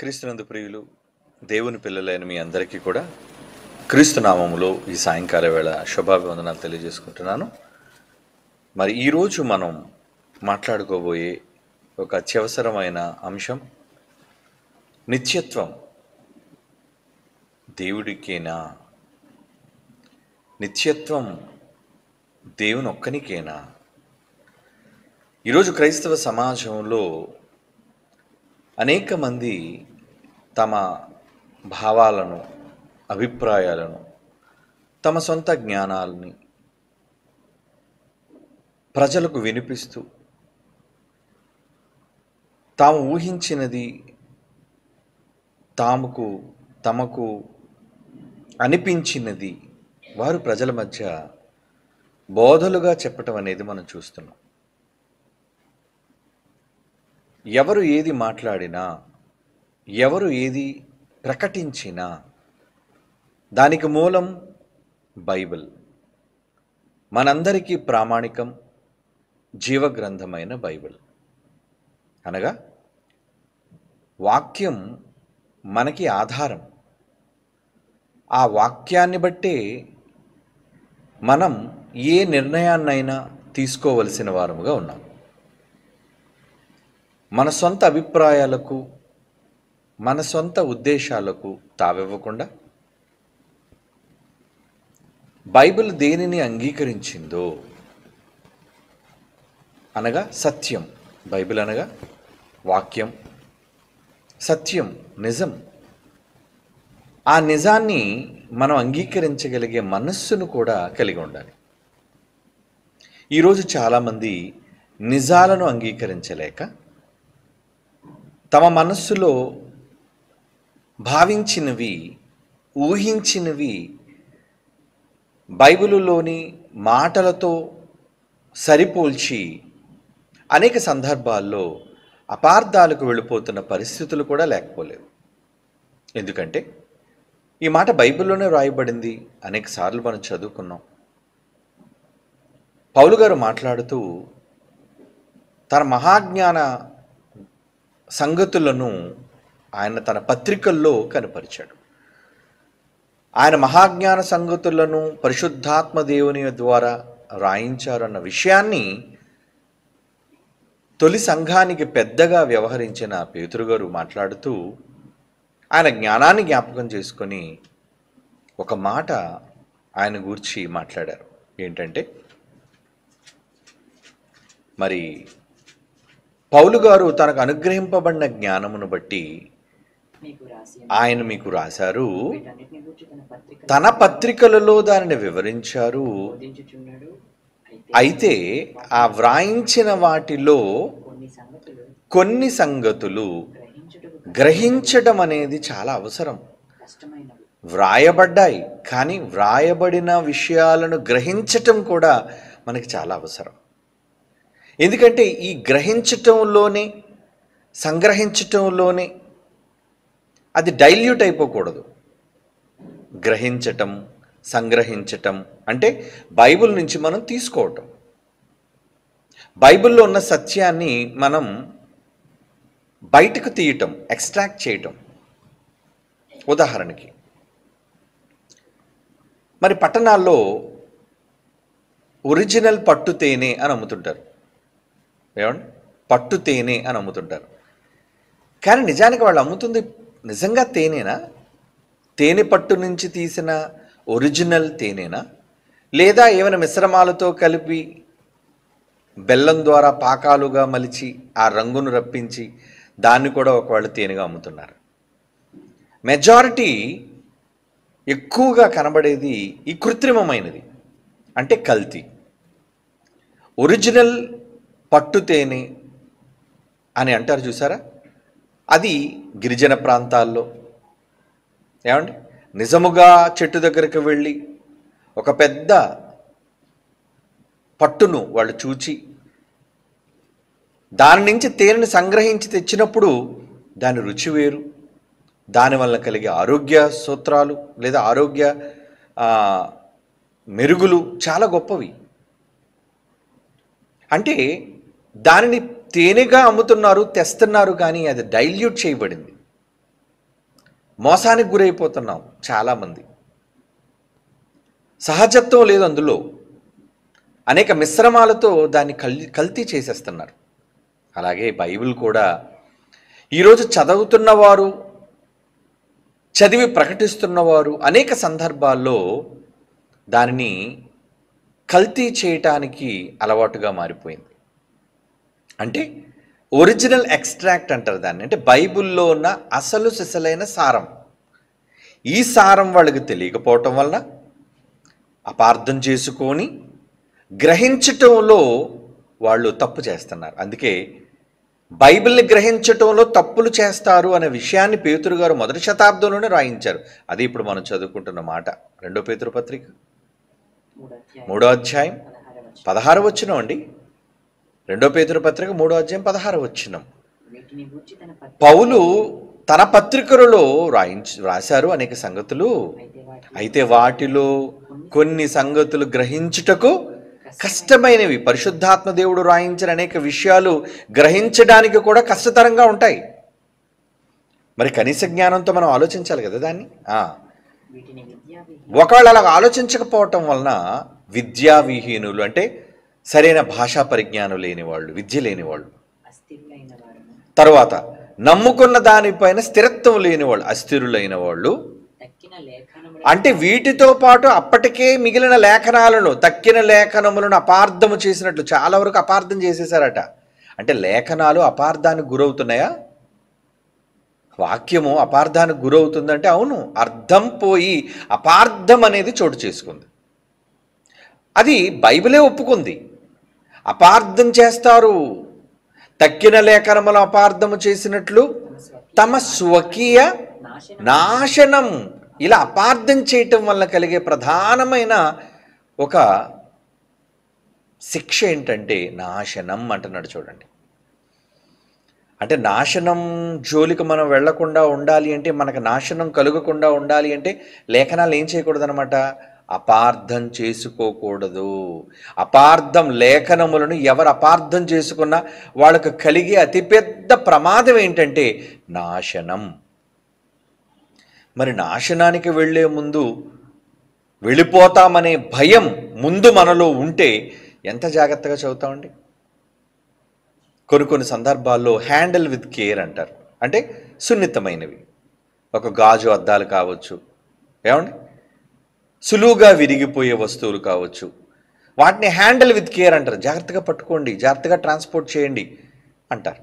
క్రీస్తునందు ప్రియులు, దేవుని పిల్లలైన మీ అందరికీ కూడా క్రీస్తు నామములో ఈ సాయంకాల వేళ శుభాభివందనాలు తెలియజేసుకుంటున్నాను. మరి ఈరోజు మనం మాట్లాడుకోబోయే ఒక అత్యవసరమైన అంశం, నిత్యత్వం దేవుడికేనా? నిత్యత్వం దేవుని ఒక్కనికేనా? ఈరోజు క్రైస్తవ సమాజంలో అనేక మంది తమ భావాలను, అభిప్రాయాలను, తమ సొంత జ్ఞానాలని ప్రజలకు వినిపిస్తూ తాము ఊహించినది తమకు అనిపించినది వారు ప్రజల మధ్య బోధలుగా చెప్పటం అనేది మనం చూస్తున్నాం. ఎవరు ఏది మాట్లాడినా, ఎవరు ఏది ప్రకటించినా దానికి మూలం బైబిల్, మనందరికీ ప్రామాణికం, జీవగ్రంథమైన బైబిల్. అనగా వాక్యం మనకి ఆధారం. ఆ వాక్యాన్ని బట్టే మనం ఏ నిర్ణయాన్నైనా తీసుకోవలసిన వారముగా ఉన్నాం. మన సొంత అభిప్రాయాలకు, మన సొంత ఉద్దేశాలకు తావివ్వకుండా బైబిల్ దేనిని అంగీకరించిందో, అనగా సత్యం, బైబిల్ అనగా వాక్యం, సత్యం, నిజం. ఆ నిజాన్ని మనం అంగీకరించగలిగే మనస్సును కూడా కలిగి ఉండాలి. ఈరోజు చాలామంది నిజాలను అంగీకరించలేక తమ మనస్సులో భావించినవి, ఊహించినవి బైబిలులోని మాటలతో సరిపోల్చి అనేక సందర్భాల్లో అపార్థాలకు వెళ్ళిపోతున్న పరిస్థితులు కూడా లేకపోలేవు. ఎందుకంటే ఈ మాట బైబిల్లోనే రాయబడింది, అనేక సార్లు మనం చదువుకున్నాం. పౌలు గారు మాట్లాడుతూ తన మహాజ్ఞాన సంగతులను ఆయన తన పత్రికల్లో కనపరిచాడు. ఆయన మహాజ్ఞాన సంగతులను పరిశుద్ధాత్మ దేవుని ద్వారా రాయించారన్న విషయాన్ని తొలి సంఘానికి పెద్దగా వ్యవహరించిన పేతురు గారు మాట్లాడుతూ ఆయన జ్ఞానాన్ని జ్ఞాపకం చేసుకొని ఒక మాట ఆయన గూర్చి మాట్లాడారు. ఏంటంటే, మరి పౌలు గారు తనకు అనుగ్రహింపబడిన జ్ఞానమును బట్టి ఆయన మీకు రాశారు, తన పత్రికలలో దానిని వివరించారు. అయితే ఆ వ్రాయించిన వాటిలో కొన్ని సంగతులు గ్రహించడం అనేది చాలా అవసరం. వ్రాయబడ్డాయి, కానీ వ్రాయబడిన విషయాలను గ్రహించటం కూడా మనకి చాలా అవసరం. ఎందుకంటే ఈ గ్రహించటంలోనే, సంగ్రహించటంలోనే అది డైల్యూట్ అయిపోకూడదు. గ్రహించటం, సంగ్రహించటం అంటే బైబిల్ నుంచి మనం తీసుకోవటం, బైబిల్లో ఉన్న సత్యాన్ని మనం బయటకు తీయటం, ఎక్స్ట్రాక్ట్ చేయటం. ఉదాహరణకి, మరి పట్టణాల్లో ఒరిజినల్ పట్టు తేనె అని అమ్ముతుంటారు. ఏమండి, పట్టు తేనె అని అమ్ముతుంటారు. కానీ నిజానికి వాళ్ళు అమ్ముతుంది నిజంగా తేనెనా? తేనె పట్టు నుంచి తీసిన ఒరిజినల్ తేనెనా? లేదా ఏమైనా మిశ్రమాలతో కలిపి బెల్లం ద్వారా పాకాలుగా మలిచి ఆ రంగును రప్పించి దాన్ని కూడా ఒకవేళ తేనెగా అమ్ముతున్నారు. మెజారిటీ ఎక్కువగా కనబడేది ఈ కృత్రిమమైనది, అంటే కల్తీ. ఒరిజినల్ పట్టు తేనె అని అంటారు చూసారా, అది గిరిజన ప్రాంతాల్లో, ఏమండి, నిజముగా చెట్టు దగ్గరికి వెళ్ళి ఒక పెద్ద పట్టును వాళ్ళు చూచి దాని నుంచి తేనెని సంగ్రహించి తెచ్చినప్పుడు దాని రుచి వేరు, దానివల్ల కలిగే ఆరోగ్య సూత్రాలు లేదా ఆరోగ్య మెరుగులు చాలా గొప్పవి. అంటే దానిని తేనెగా అమ్ముతున్నారు, తెస్తున్నారు, కానీ అది డైల్యూట్ చేయబడింది. మోసానికి గురైపోతున్నాం చాలామంది. సహజత్వం లేదు అందులో, అనేక మిశ్రమాలతో దాన్ని కల్తీ చేసేస్తున్నారు. అలాగే బైబిల్ కూడా ఈరోజు చదువుతున్నవారు, చదివి ప్రకటిస్తున్నవారు అనేక సందర్భాల్లో దానిని కల్తీ చేయటానికి అలవాటుగా మారిపోయింది. అంటే ఒరిజినల్ ఎక్స్ట్రాక్ట్ అంటారు దాన్ని. అంటే బైబిల్లో ఉన్న అసలు సిసలైన సారం, ఈ సారం వాళ్ళకి తెలియకపోవటం వలన అపార్థం చేసుకొని గ్రహించటంలో వాళ్ళు తప్పు చేస్తున్నారు. అందుకే బైబిల్ని గ్రహించటంలో తప్పులు చేస్తారు అనే విషయాన్ని పేతురు గారు మొదటి శతాబ్దంలోనే రాయించారు. అది ఇప్పుడు మనం చదువుకుంటున్న మాట. 2 పేతురు పత్రిక 3వ అధ్యాయం 16వ వచనం అండి. 2 పేతురు పత్రిక 3వ అధ్యాయం 16వ వచనం. పౌలు తన పత్రికలలో రాశారు అనేక సంగతులు, అయితే వాటిలో కొన్ని సంగతులు గ్రహించుటకు కష్టమైనవి. పరిశుద్ధాత్మ దేవుడు రాయించిన అనేక విషయాలు గ్రహించడానికి కూడా కష్టతరంగా ఉంటాయి. మరి కనీస జ్ఞానంతో మనం ఆలోచించాలి కదా దాన్ని. ఒకవేళ అలా ఆలోచించకపోవటం వలన విద్యావిహీనులు, అంటే సరైన భాషా పరిజ్ఞానం లేని వాళ్ళు, విద్య లేని వాళ్ళు, తర్వాత నమ్ముకున్న దానిపైన స్థిరత్వం లేని వాళ్ళు, అస్థిరులైన వాళ్ళు, అంటే వీటితో పాటు అప్పటికే మిగిలిన లేఖనాలను, తక్కిన లేఖనములను అపార్థము చేసినట్లు చాలా వరకు అపార్థం చేసేసారట. అంటే లేఖనాలు అపార్థానికి గురవుతున్నాయా? వాక్యము అపార్థానికి గురవుతుందంటే అవును, అర్థం పోయి అపార్థం అనేది చోటు చేసుకుంది. అది బైబిలే ఒప్పుకుంది. అపార్థం చేస్తారు, తక్కిన లేఖనములు అపార్థము చేసినట్లు తమ స్వకీయ నాశనం. ఇలా అపార్థం చేయటం వల్ల కలిగే ప్రధానమైన ఒక శిక్ష ఏంటంటే నాశనం అంటున్నాడు. చూడండి, అంటే నాశనం జోలికి మనం వెళ్లకుండా ఉండాలి అంటే, మనకు నాశనం కలుగకుండా ఉండాలి అంటే లేఖనాలు ఏం చేయకూడదు అనమాట, అపార్థం చేసుకోకూడదు. అపార్థం, లేఖనములను ఎవరు అపార్థం చేసుకున్నా వాళ్ళకు కలిగే అతిపెద్ద ప్రమాదం ఏంటంటే నాశనం. మరి నాశనానికి వెళ్ళే ముందు, వెళ్ళిపోతామనే భయం ముందు మనలో ఉంటే ఎంత జాగ్రత్తగా చదువుతామండి. కొన్ని సందర్భాల్లో హ్యాండిల్ విత్ కేర్ అంటారు. అంటే సున్నితమైనవి, ఒక గాజు అద్దాలు కావచ్చు, ఏమండి, సులువుగా విరిగిపోయే వస్తువులు కావచ్చు, వాటిని హ్యాండిల్ విత్ కేర్ అంటారు. జాగ్రత్తగా పట్టుకోండి, జాగ్రత్తగా ట్రాన్స్పోర్ట్ చేయండి అంటారు.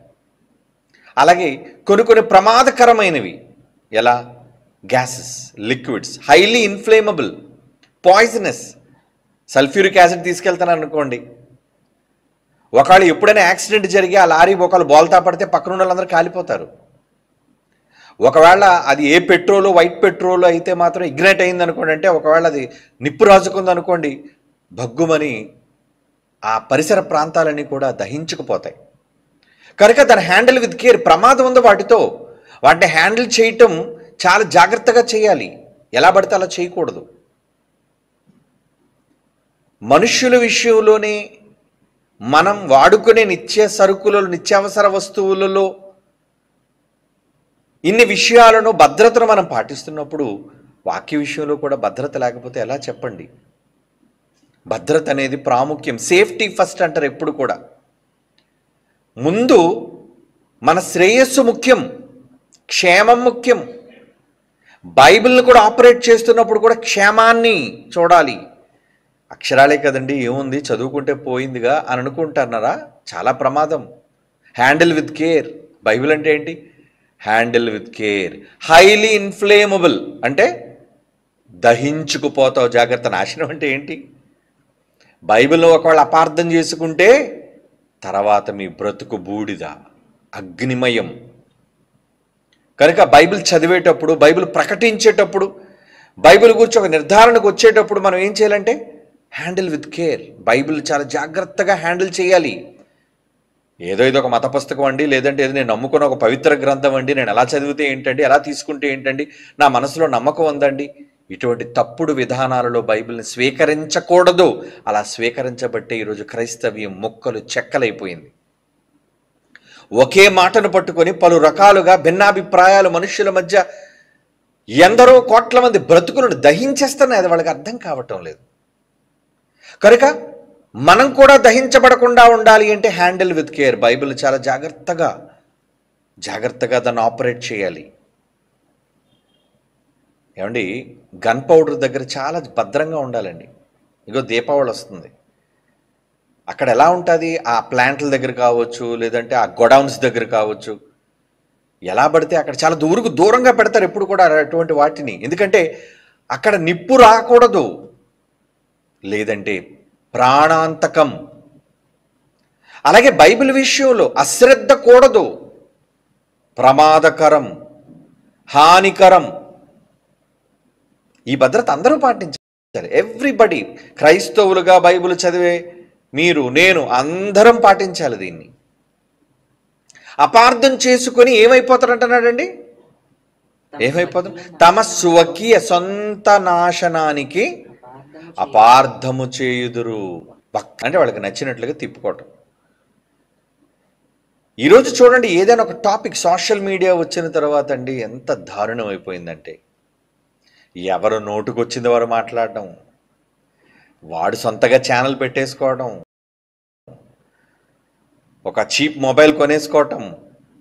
అలాగే కొన్ని ప్రమాదకరమైనవి, ఎలా, gases, liquids, highly inflammable, poisonous. Sulphuric acid తీసుకెళ్తాను అనుకోండి, ఒకవేళ ఎప్పుడైనా యాక్సిడెంట్ జరిగి ఆ లారీ ఒకళ్ళు బోల్తా పడితే పక్కన ఉన్న వాళ్ళందరూ కాలిపోతారు. ఒకవేళ అది ఏ పెట్రోలు, వైట్ పెట్రోలు అయితే మాత్రం ఇగ్నైట్ అయింది అనుకోండి, అంటే ఒకవేళ అది నిప్పు రాజుకుంది అనుకోండి, భగ్గుమని ఆ పరిసర ప్రాంతాలన్నీ కూడా దహించుకుపోతాయి. కనుక దాన్ని హ్యాండిల్ విత్ కేర్. ప్రమాదం ఉందో వాటిని హ్యాండిల్ చేయటం చాలా జాగ్రత్తగా చేయాలి. ఎలా పడితే అలా చేయకూడదు. మనుష్యుల విషయంలోనే మనం వాడుకునే నిత్యావసర వస్తువులలో ఇన్ని విషయాలను, భద్రతను మనం పాటిస్తున్నప్పుడు వాక్య విషయంలో కూడా భద్రత లేకపోతే ఎలా చెప్పండి. భద్రత అనేది ప్రాముఖ్యం. సేఫ్టీ ఫస్ట్ అంటారు ఎప్పుడు కూడా. ముందు మన శ్రేయస్సు ముఖ్యం, క్షేమం ముఖ్యం. బైబిల్ని కూడా ఆపరేట్ చేస్తున్నప్పుడు కూడా క్షేమాన్ని చూడాలి. అక్షరాలే కదండి, ఏముంది చదువుకుంటే పోయిందిగా అని అనుకుంటున్నారా? చాలా ప్రమాదం. Handle with care. బైబిల్ అంటే ఏంటి? Handle with care. Highly inflammable అంటే దహించుకుపోతావు, జాగ్రత్త. నాశనం అంటే ఏంటి? బైబిల్లో ఒకవేళ అపార్థం చేసుకుంటే తర్వాత మీ బ్రతుకు బూడిద, అగ్నిమయం. కనుక బైబిల్ చదివేటప్పుడు, బైబిల్ ప్రకటించేటప్పుడు, బైబిల్ గురించి ఒక నిర్ధారణకు వచ్చేటప్పుడు మనం ఏం చేయాలంటే హ్యాండిల్ విత్ కేర్. బైబిల్ చాలా జాగ్రత్తగా హ్యాండిల్ చేయాలి. ఏదో ఒక మత పుస్తకం అండి, లేదంటే ఏదో నేను నమ్ముకున్న ఒక పవిత్ర గ్రంథం అండి, నేను ఎలా చదివితే ఏంటండి, ఎలా తీసుకుంటే ఏంటండి, నా మనసులో నమ్మకం ఉందండి, ఇటువంటి తప్పుడు విధానాలలో బైబిల్ని స్వీకరించకూడదు. అలా స్వీకరించబట్టే ఈరోజు క్రైస్తవ్యం ముక్కలు చెక్కలైపోయింది. ఒకే మాటను పట్టుకొని పలు రకాలుగా భిన్నాభిప్రాయాలు మనుష్యుల మధ్య ఎందరో కోట్ల మంది బ్రతుకులను దహించేస్తున్నాయి, అది వాళ్ళకి అర్థం కావటం లేదు. కనుక మనం కూడా దహించబడకుండా ఉండాలి అంటే హ్యాండిల్ విత్ కేర్. బైబిల్ చాలా జాగ్రత్తగా దాన్ని ఆపరేట్ చేయాలి. ఏమండి, గన్ పౌడర్ దగ్గర చాలా భద్రంగా ఉండాలండి. ఇగో దీపావళి వస్తుంది, అక్కడ ఎలా ఉంటుంది, ఆ ప్లాంట్ల దగ్గర కావచ్చు, లేదంటే ఆ గొడౌన్స్ దగ్గర కావచ్చు, ఎలా పడితే అక్కడ చాలా దూరంగా పెడతారు ఎప్పుడు కూడా అటువంటి వాటిని. ఎందుకంటే అక్కడ నిప్పు రాకూడదు, లేదంటే ప్రాణాంతకం. అలాగే బైబిల్ విషయంలో అశ్రద్ధ కూడదు, ప్రమాదకరం, హానికరం. ఈ భద్రత అందరూ పాటించాలి. ఎవ్రీబడి, క్రైస్తవులుగా బైబిల్ చదివే మీరు, నేను అందరం పాటించాలి దీన్ని. అపార్థం చేసుకొని ఏమైపోతారంటున్నాడండి, ఏమైపోతాం? తమ స్వకీయ సొంత నాశనానికి అపార్థము చేయుదురు. అంటే వాళ్ళకి నచ్చినట్లుగా తిప్పుకోవటం. ఈరోజు చూడండి, ఏదైనా ఒక టాపిక్ సోషల్ మీడియా వచ్చిన తర్వాత అండి ఎంత దారుణం అయిపోయిందంటే, ఎవరు నోటుకొచ్చింది వారు మాట్లాడడం, వాడు సొంతగా ఛానల్ పెట్టేసుకోవడం, ఒక చీప్ మొబైల్ కొనేసుకోవటం,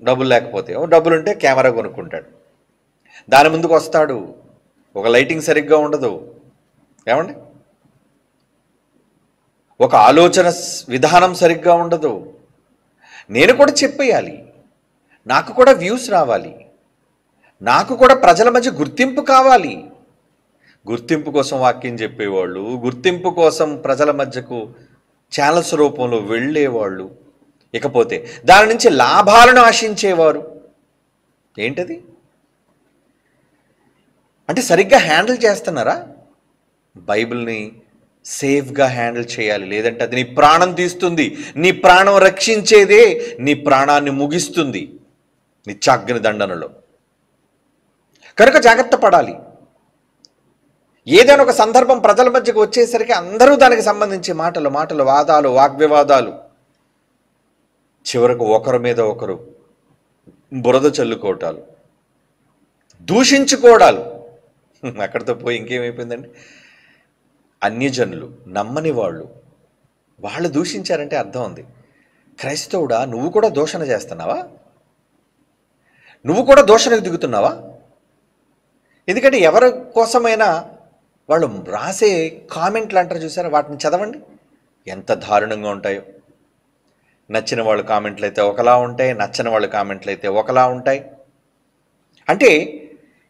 డబ్బులు లేకపోతే, డబ్బులు ఉంటే కెమెరా కొనుక్కుంటాడు, దాని ముందుకు వస్తాడు, ఒక లైటింగ్ సరిగ్గా ఉండదు. ఏమండి, ఒక ఆలోచన విధానం సరిగ్గా ఉండదు. నేను కూడా చెప్పేయాలి, నాకు కూడా వ్యూస్ రావాలి, నాకు కూడా ప్రజల మధ్య గుర్తింపు కావాలి. గుర్తింపు కోసం వాక్యం చెప్పేవాళ్ళు, గుర్తింపు కోసం ప్రజల మధ్యకు ఛానల్స్ రూపంలో వెళ్ళేవాళ్ళు, ఇకపోతే దాని నుంచి లాభాలను ఆశించేవారు. ఏంటది అంటే సరిగ్గా హ్యాండిల్ చేస్తున్నారా? బైబిల్ని సేఫ్గా హ్యాండిల్ చేయాలి, లేదంటే అది నీ ప్రాణం తీస్తుంది. నీ ప్రాణం రక్షించేదే నీ ప్రాణాన్ని ముగిస్తుంది నిత్యాగ్ని దండనలో. కనుక జాగ్రత్త పడాలి. ఏదైనా ఒక సందర్భం ప్రజల మధ్యకు వచ్చేసరికి అందరూ దానికి సంబంధించి మాటలు, వాదాలు, వాగ్వివాదాలు, చివరకు ఒకరి మీద ఒకరు బురద చల్లుకోవటాలు, దూషించుకోవడాలు. అక్కడితో పోయి ఇంకేమైపోయిందండి, అన్యజనులు, నమ్మని వాళ్ళు దూషించారంటే అర్థం ఉంది, క్రైస్తవుడా నువ్వు కూడా దూషణ చేస్తున్నావా, నువ్వు కూడా దూషణకు దిగుతున్నావా? ఎందుకంటే ఎవరి కోసమైనా వాళ్ళు రాసే కామెంట్లు అంటారు చూసారా, వాటిని చదవండి, ఎంత దారుణంగా ఉంటాయో. నచ్చిన వాళ్ళు కామెంట్లు అయితే ఒకలా ఉంటాయి, నచ్చని వాళ్ళు కామెంట్లు అయితే ఒకలా ఉంటాయి. అంటే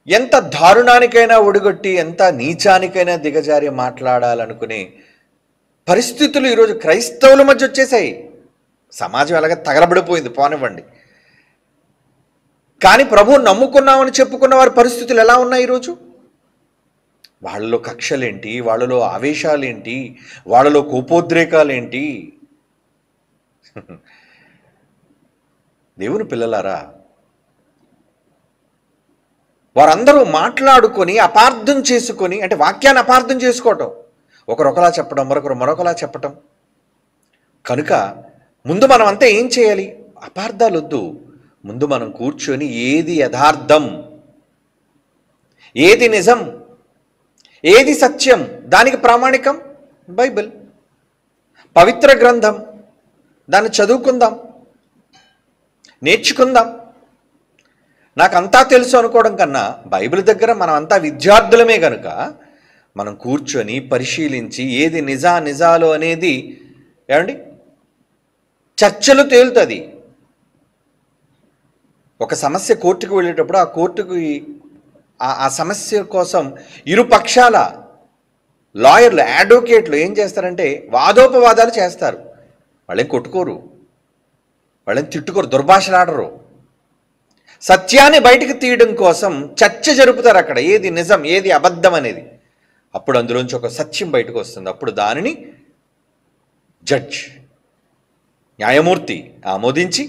ఎంత దారుణానికైనా ఒడిగొట్టి, ఎంత నీచానికైనా దిగజారి మాట్లాడాలనుకునే పరిస్థితులు ఈరోజు క్రైస్తవుల మధ్య వచ్చేసాయి. సమాజం ఎలాగ తగలబడిపోయింది పోనివ్వండి, కానీ ప్రభువుని నమ్ముకున్నామని చెప్పుకున్న వారి పరిస్థితులు ఎలా ఉన్నాయి ఈరోజు? వాళ్ళలో కక్షలేంటి, వాళ్ళలో ఆవేశాలేంటి, వాళ్ళలో కోపోద్రేకాలేంటి? దేవుని పిల్లలారా, వారందరూ మాట్లాడుకొని అపార్థం చేసుకొని, అంటే వాక్యాన్ని అపార్థం చేసుకోవటం, ఒకరొకలా చెప్పడం, మరొకలా చెప్పటం. కనుక ముందు మనం అంతా ఏం చేయాలి? అపార్థాలు వద్దు, ముందు మనం కూర్చొని ఏది యథార్థం, ఏది నిజం, ఏది సత్యం, దానికి ప్రామాణికం బైబిల్, పవిత్ర గ్రంథం, దాన్ని చదువుకుందాం, నేర్చుకుందాం. నాకంతా తెలుసు అనుకోవడం కన్నా బైబిల్ దగ్గర మనం అంతా విద్యార్థులమే కనుక మనం కూర్చొని పరిశీలించి ఏది నిజాలు అనేది ఏమండి చర్చలు తేలుతుంది. ఒక సమస్య కోర్టుకు వెళ్ళేటప్పుడు ఆ కోర్టుకు ఆ సమస్య కోసం ఇరు పక్షాల లాయర్లు, అడ్వకేట్లు ఏం చేస్తారంటే వాదోపవాదాలు చేస్తారు. వాళ్ళేం కొట్టుకోరు, వాళ్ళేం తిట్టుకోరు, దుర్భాషలాడరు. సత్యాన్ని బయటికి తీయడం కోసం చర్చ జరుపుతారు అక్కడ, ఏది నిజం ఏది అబద్ధం అనేది. అప్పుడు అందులోంచి ఒక సత్యం బయటకు వస్తుంది. అప్పుడు దానిని జడ్జ్, న్యాయమూర్తి ఆమోదించి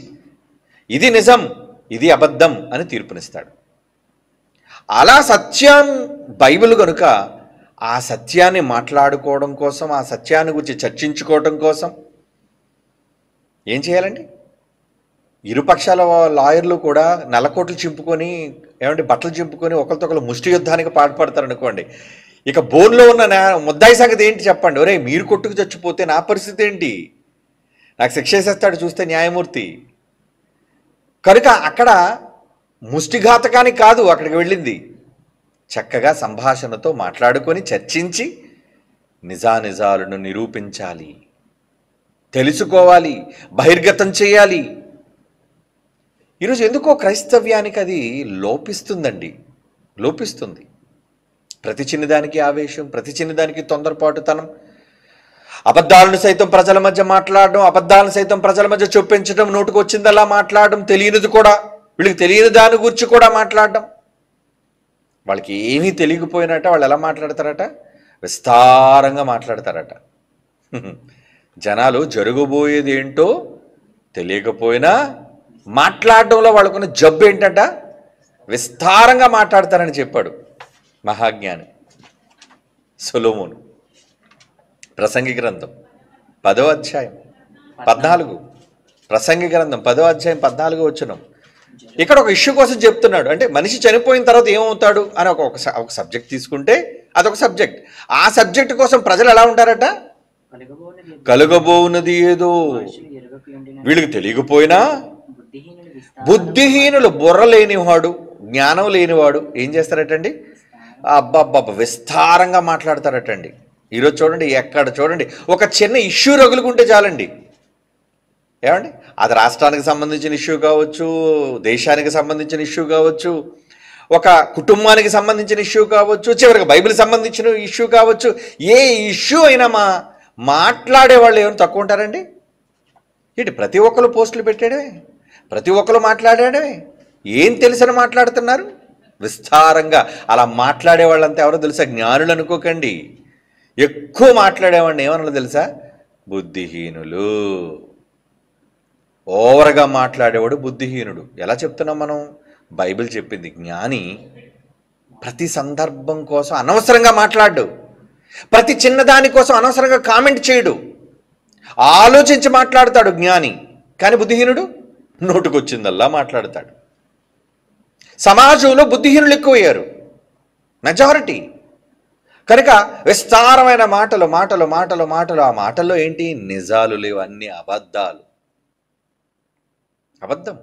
ఇది నిజం ఇది అబద్ధం అని తీర్పునిస్తాడు. అలా సత్యం బైబిల్ కనుక ఆ సత్యాన్ని మాట్లాడుకోవడం కోసం, ఆ సత్యాన్ని గురించి చర్చించుకోవడం కోసం ఏం చేయాలండి? ఇరుపక్షాల లాయర్లు కూడా నల్లకోట్లు చింపుకొని ఏమంటే బట్టలు చింపుకొని ఒకరితో ఒకరు ముష్టి యుద్ధానికి పాటుపడతారు అనుకోండి, ఇక బోన్లో ఉన్న ముద్దాయి సంగతి ఏంటి చెప్పండి? ఒరే మీరు కొట్టుకు చచ్చిపోతే నా పరిస్థితి ఏంటి? నాకు శిక్ష వేసేస్తాడు చూస్తే న్యాయమూర్తి. కనుక అక్కడ ముష్టిఘాతకానికి కాదు అక్కడికి వెళ్ళింది, చక్కగా సంభాషణతో మాట్లాడుకొని చర్చించి నిజానిజాలను నిరూపించాలి, తెలుసుకోవాలి, బహిర్గతం చేయాలి. ఈరోజు ఎందుకో క్రైస్తవ్యానికి అది లోపిస్తుందండి, లోపిస్తుంది. ప్రతి చిన్నదానికి ఆవేశం, ప్రతి చిన్నదానికి తొందరపాటుతనం, అబద్ధాలను సైతం ప్రజల మధ్య మాట్లాడడం, అబద్ధాలను సైతం ప్రజల మధ్య చొప్పించడం, నోటుకు వచ్చిందల్లా మాట్లాడడం, తెలియనిది కూడా వీళ్ళకి తెలియని దాని గురించి కూడా మాట్లాడడం. వాళ్ళకి ఏమీ తెలియకపోయినట్ట వాళ్ళు ఎలా మాట్లాడతారట? విస్తారంగా మాట్లాడతారట. జనాలు జరగబోయేది ఏంటో తెలియకపోయినా మాట్లాడడంలో వాళ్ళకున్న జబ్బు ఏంటంట? విస్తారంగా మాట్లాడతారని చెప్పాడు మహాజ్ఞాని సొలొమోను. ప్రసంగి గ్రంథం 10వ అధ్యాయం 14, ప్రసంగి గ్రంథం 10వ అధ్యాయం 14 వచనం. ఇక్కడ ఒక ఇష్యూ కోసం చెప్తున్నాడు. అంటే మనిషి చనిపోయిన తర్వాత ఏమవుతాడు అని ఒక సబ్జెక్ట్ తీసుకుంటే అదొక సబ్జెక్ట్. ఆ సబ్జెక్ట్ కోసం ప్రజలు ఎలా ఉంటారట? కలుగబోవున్నది ఏదో వీళ్ళకి తెలియకపోయినా బుద్ధిహీనులు, బుర్ర లేనివాడు, జ్ఞానం లేనివాడు ఏం చేస్తారటండి? అబ్బబ్బబ్బ విస్తారంగా మాట్లాడతారటండి. ఈరోజు చూడండి, ఎక్కడ చూడండి ఒక చిన్న ఇష్యూ రగులుకుంటే చాలండి, ఏమండి అది రాష్ట్రానికి సంబంధించిన ఇష్యూ కావచ్చు, దేశానికి సంబంధించిన ఇష్యూ కావచ్చు, ఒక కుటుంబానికి సంబంధించిన ఇష్యూ కావచ్చు, చివరికి బైబిల్ సంబంధించిన ఇష్యూ కావచ్చు, ఏ ఇష్యూ అయినా మాట్లాడే వాళ్ళు ఏమైనా తక్కువ ఉంటారండి? ఏంటి ప్రతి ఒక్కరు పోస్టులు పెట్టాడే, ప్రతి ఒక్కరు మాట్లాడాడే, ఏం తెలిసని మాట్లాడుతున్నారు విస్తారంగా. అలా మాట్లాడే వాళ్ళంతా ఎవరో తెలుసా? జ్ఞానులు అనుకోకండి. ఎక్కువ మాట్లాడేవాడిని ఏమన్నా తెలుసా? బుద్ధిహీనులు. ఓవర్గా మాట్లాడేవాడు బుద్ధిహీనుడు. ఎలా చెప్తున్నాం మనం? బైబిల్ చెప్పింది. జ్ఞాని ప్రతి సందర్భం కోసం అనవసరంగా మాట్లాడు, ప్రతి చిన్నదాని కోసం అనవసరంగా కామెంట్ చేయడు, ఆలోచించి మాట్లాడతాడు జ్ఞాని. కానీ బుద్ధిహీనుడు నోటుకొచ్చిందల్లా మాట్లాడతాడు. సమాజంలో బుద్ధిహీనులు ఎక్కువయ్యారు, మెజారిటీ. కనుక విస్తారమైన మాటలు మాటలు మాటలు మాటలు. ఆ మాటల్లో ఏంటి? నిజాలు లేవు, అన్ని అబద్ధాలు. అబద్ధం.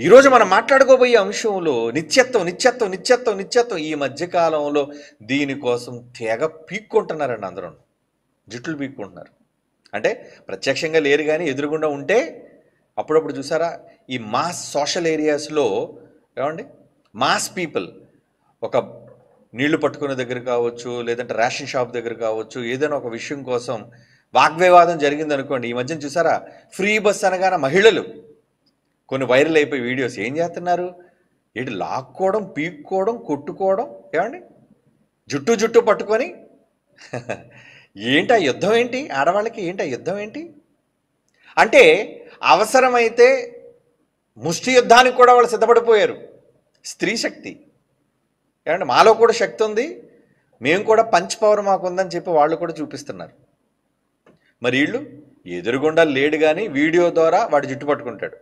ఈరోజు మనం మాట్లాడుకోబోయే అంశంలో నిత్యత్వం నిత్యత్వం నిత్యత్వం నిత్యత్వం. ఈ మధ్యకాలంలో దీనికోసం తెగ పీక్కుంటున్నారండి అందరూ, జుట్లు పీక్కుంటున్నారు. అంటే ప్రత్యక్షంగా లేరు కానీ ఎదురుగుండా ఉంటే అప్పుడప్పుడు చూసారా, ఈ మాస్ సోషల్ ఏరియాస్లో ఏమండి మాస్ పీపుల్ ఒక నీళ్లు పట్టుకునే దగ్గర కావచ్చు, లేదంటే రేషన్ షాప్ దగ్గర కావచ్చు, ఏదైనా ఒక విషయం కోసం వాగ్వివాదం జరిగింది అనుకోండి. ఈ మధ్యన చూసారా, ఫ్రీ బస్ అనగానే మహిళలు కొన్ని వైరల్ అయిపోయి వీడియోస్ ఏం చేస్తున్నారు? ఏంటి లాక్కోవడం, పీక్కోవడం, కొట్టుకోవడం, ఏమండి జుట్టు పట్టుకొని. ఏంటి ఆ యుద్ధం? ఏంటి ఆడవాళ్ళకి? ఏంటి ఆ యుద్ధం? ఏంటి అంటే అవసరమైతే ముష్టి యుద్ధానికి కూడా వాళ్ళు సిద్ధపడిపోయారు. స్త్రీ శక్తి, ఏమంటే మాలో కూడా శక్తి ఉంది, మేము కూడా పంచ్ పవర్ మాకుందని చెప్పి వాళ్ళు కూడా చూపిస్తున్నారు. మరి వీళ్ళు ఎదురుగుండా లేడు కానీ వీడియో ద్వారా వాడు జుట్టు పట్టుకుంటాడు,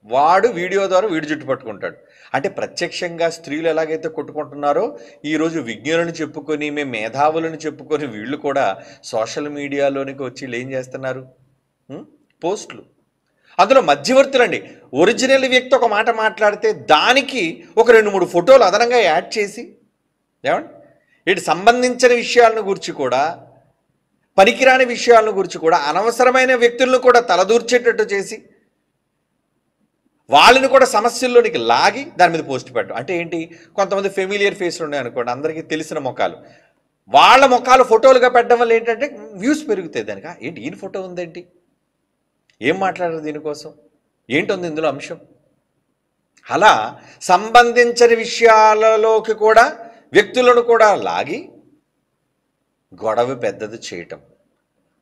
వాడు వీడియో ద్వారా వీడు జుట్టు పట్టుకుంటాడు. అంటే ప్రత్యక్షంగా స్త్రీలు ఎలాగైతే కొట్టుకుంటున్నారో ఈరోజు విజ్ఞానులను చెప్పుకొని, మేము మేధావులను చెప్పుకొని వీళ్ళు కూడా సోషల్ మీడియాలోనికి వచ్చి వీళ్ళు ఏం చేస్తున్నారు? పోస్టులు. అందులో మధ్యవర్తులండి. ఒరిజినల్ వ్యక్తి ఒక మాట మాట్లాడితే దానికి ఒక 2-3 ఫోటోలు అదనంగా యాడ్ చేసి, ఏమండి వీటి సంబంధించిన విషయాలను గురించి కూడా, పనికిరాని విషయాలను గురించి కూడా, అనవసరమైన వ్యక్తులను కూడా తలదూర్చేటట్టు చేసి వాళ్ళని కూడా సమస్యల్లోనికి లాగి దాని మీద పోస్ట్ పెట్టడం. అంటే ఏంటి? కొంతమంది ఫెమిలియర్ ఫేస్లు ఉన్నాయి అనుకోండి, అందరికీ తెలిసిన ముఖాలు, వాళ్ళ ముఖాలు ఫోటోలుగా పెట్టడం వల్ల ఏంటంటే వ్యూస్ పెరుగుతాయి. దానిక ఏంటి ఈయన ఫోటో ఉందేంటి, ఏం మాట్లాడారు దీనికోసం, ఏంటుంది ఇందులో అంశం? అలా సంబంధించిన విషయాలలోకి కూడా వ్యక్తులను కూడా లాగి గొడవ పెద్దది చేయటం,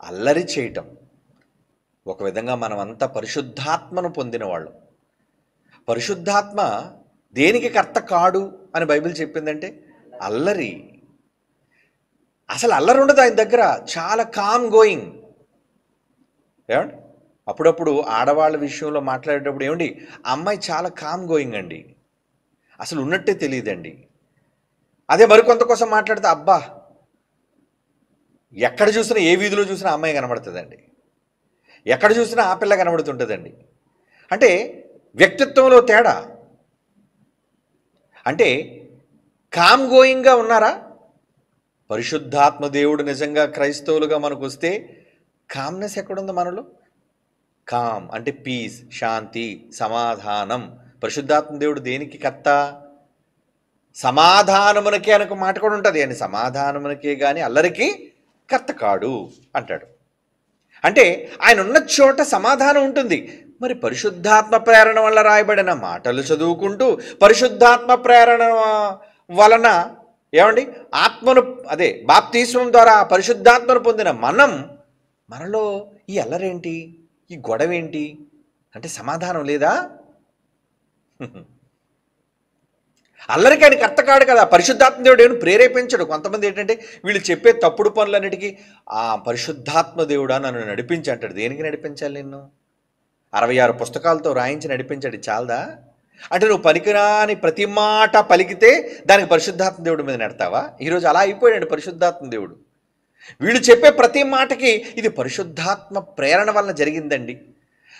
అల్లరి చేయటం. ఒక విధంగా మనమంతా పరిశుద్ధాత్మను పొందిన వాళ్ళు. పరిశుద్ధాత్మ దేనికి కర్త కాడు అని బైబిల్ చెప్పిందంటే అల్లరి. అసలు అల్లరి ఉండదు ఆయన దగ్గర, చాలా కామ్ గోయింగ్. ఏమండి అప్పుడప్పుడు ఆడవాళ్ళ విషయంలో మాట్లాడేటప్పుడు ఏమండి, ఆ అమ్మాయి చాలా కామ్ గోయింగ్ అండి, అసలు ఉన్నట్టే తెలియదండి. అదే మరికొంత కోసం మాట్లాడితే అబ్బా, ఎక్కడ చూసినా ఏ వీధిలో చూసినా అమ్మాయి కనబడుతుందండి, ఎక్కడ చూసినా ఆ పిల్ల కనబడుతుంటుందండి. అంటే వ్యక్తిత్వంలో తేడా. అంటే కామ్ గోయింగ్గా ఉన్నారా? పరిశుద్ధాత్మ దేవుడు నిజంగా క్రైస్తవులుగా మనకు వస్తే కామ్నెస్ ఎక్కడుంది మనలో? కామ్ అంటే పీస్, శాంతి, సమాధానం. పరిశుద్ధాత్మ దేవుడు దేనికి కర్త? సమాధానమునకే అనొక మాట కూడా ఉంటుంది. అని సమాధానమునకే కానీ అల్లరికి కర్త కాడు అంటాడు. అంటే ఆయన ఉన్న చోట సమాధానం ఉంటుంది. మరి పరిశుద్ధాత్మ ప్రేరణ వల్ల రాయబడిన మాటలు చదువుకుంటూ పరిశుద్ధాత్మ ప్రేరణ వలన ఏమండి ఆత్మను అదే బాప్తిస్మం ద్వారా పరిశుద్ధాత్మను పొందిన మనలో ఈ అల్లరేంటి, ఈ గొడవ ఏంటి అంటే సమాధానం లేదా? అల్లరికి ఆయన కర్త కాడు కదా. పరిశుద్ధాత్మ దేవుడు ఏమైనా ప్రేరేపించడు. కొంతమంది ఏంటంటే వీళ్ళు చెప్పే తప్పుడు పనులన్నిటికీ ఆ పరిశుద్ధాత్మ దేవుడా నన్ను నడిపించి అంటాడు. దేనికి నడిపించాలి నిన్ను? 66 పుస్తకాలతో రాయించి నడిపించాడు, చాలదా? అంటే నువ్వు పనికిరాని ప్రతి మాట పలికితే దానికి పరిశుద్ధాత్మ దేవుడి మీద నెడతావా? ఈరోజు అలా అయిపోయాడు పరిశుద్ధాత్మ దేవుడు. వీళ్ళు చెప్పే ప్రతి మాటకి ఇది పరిశుద్ధాత్మ ప్రేరణ వలన జరిగిందండి,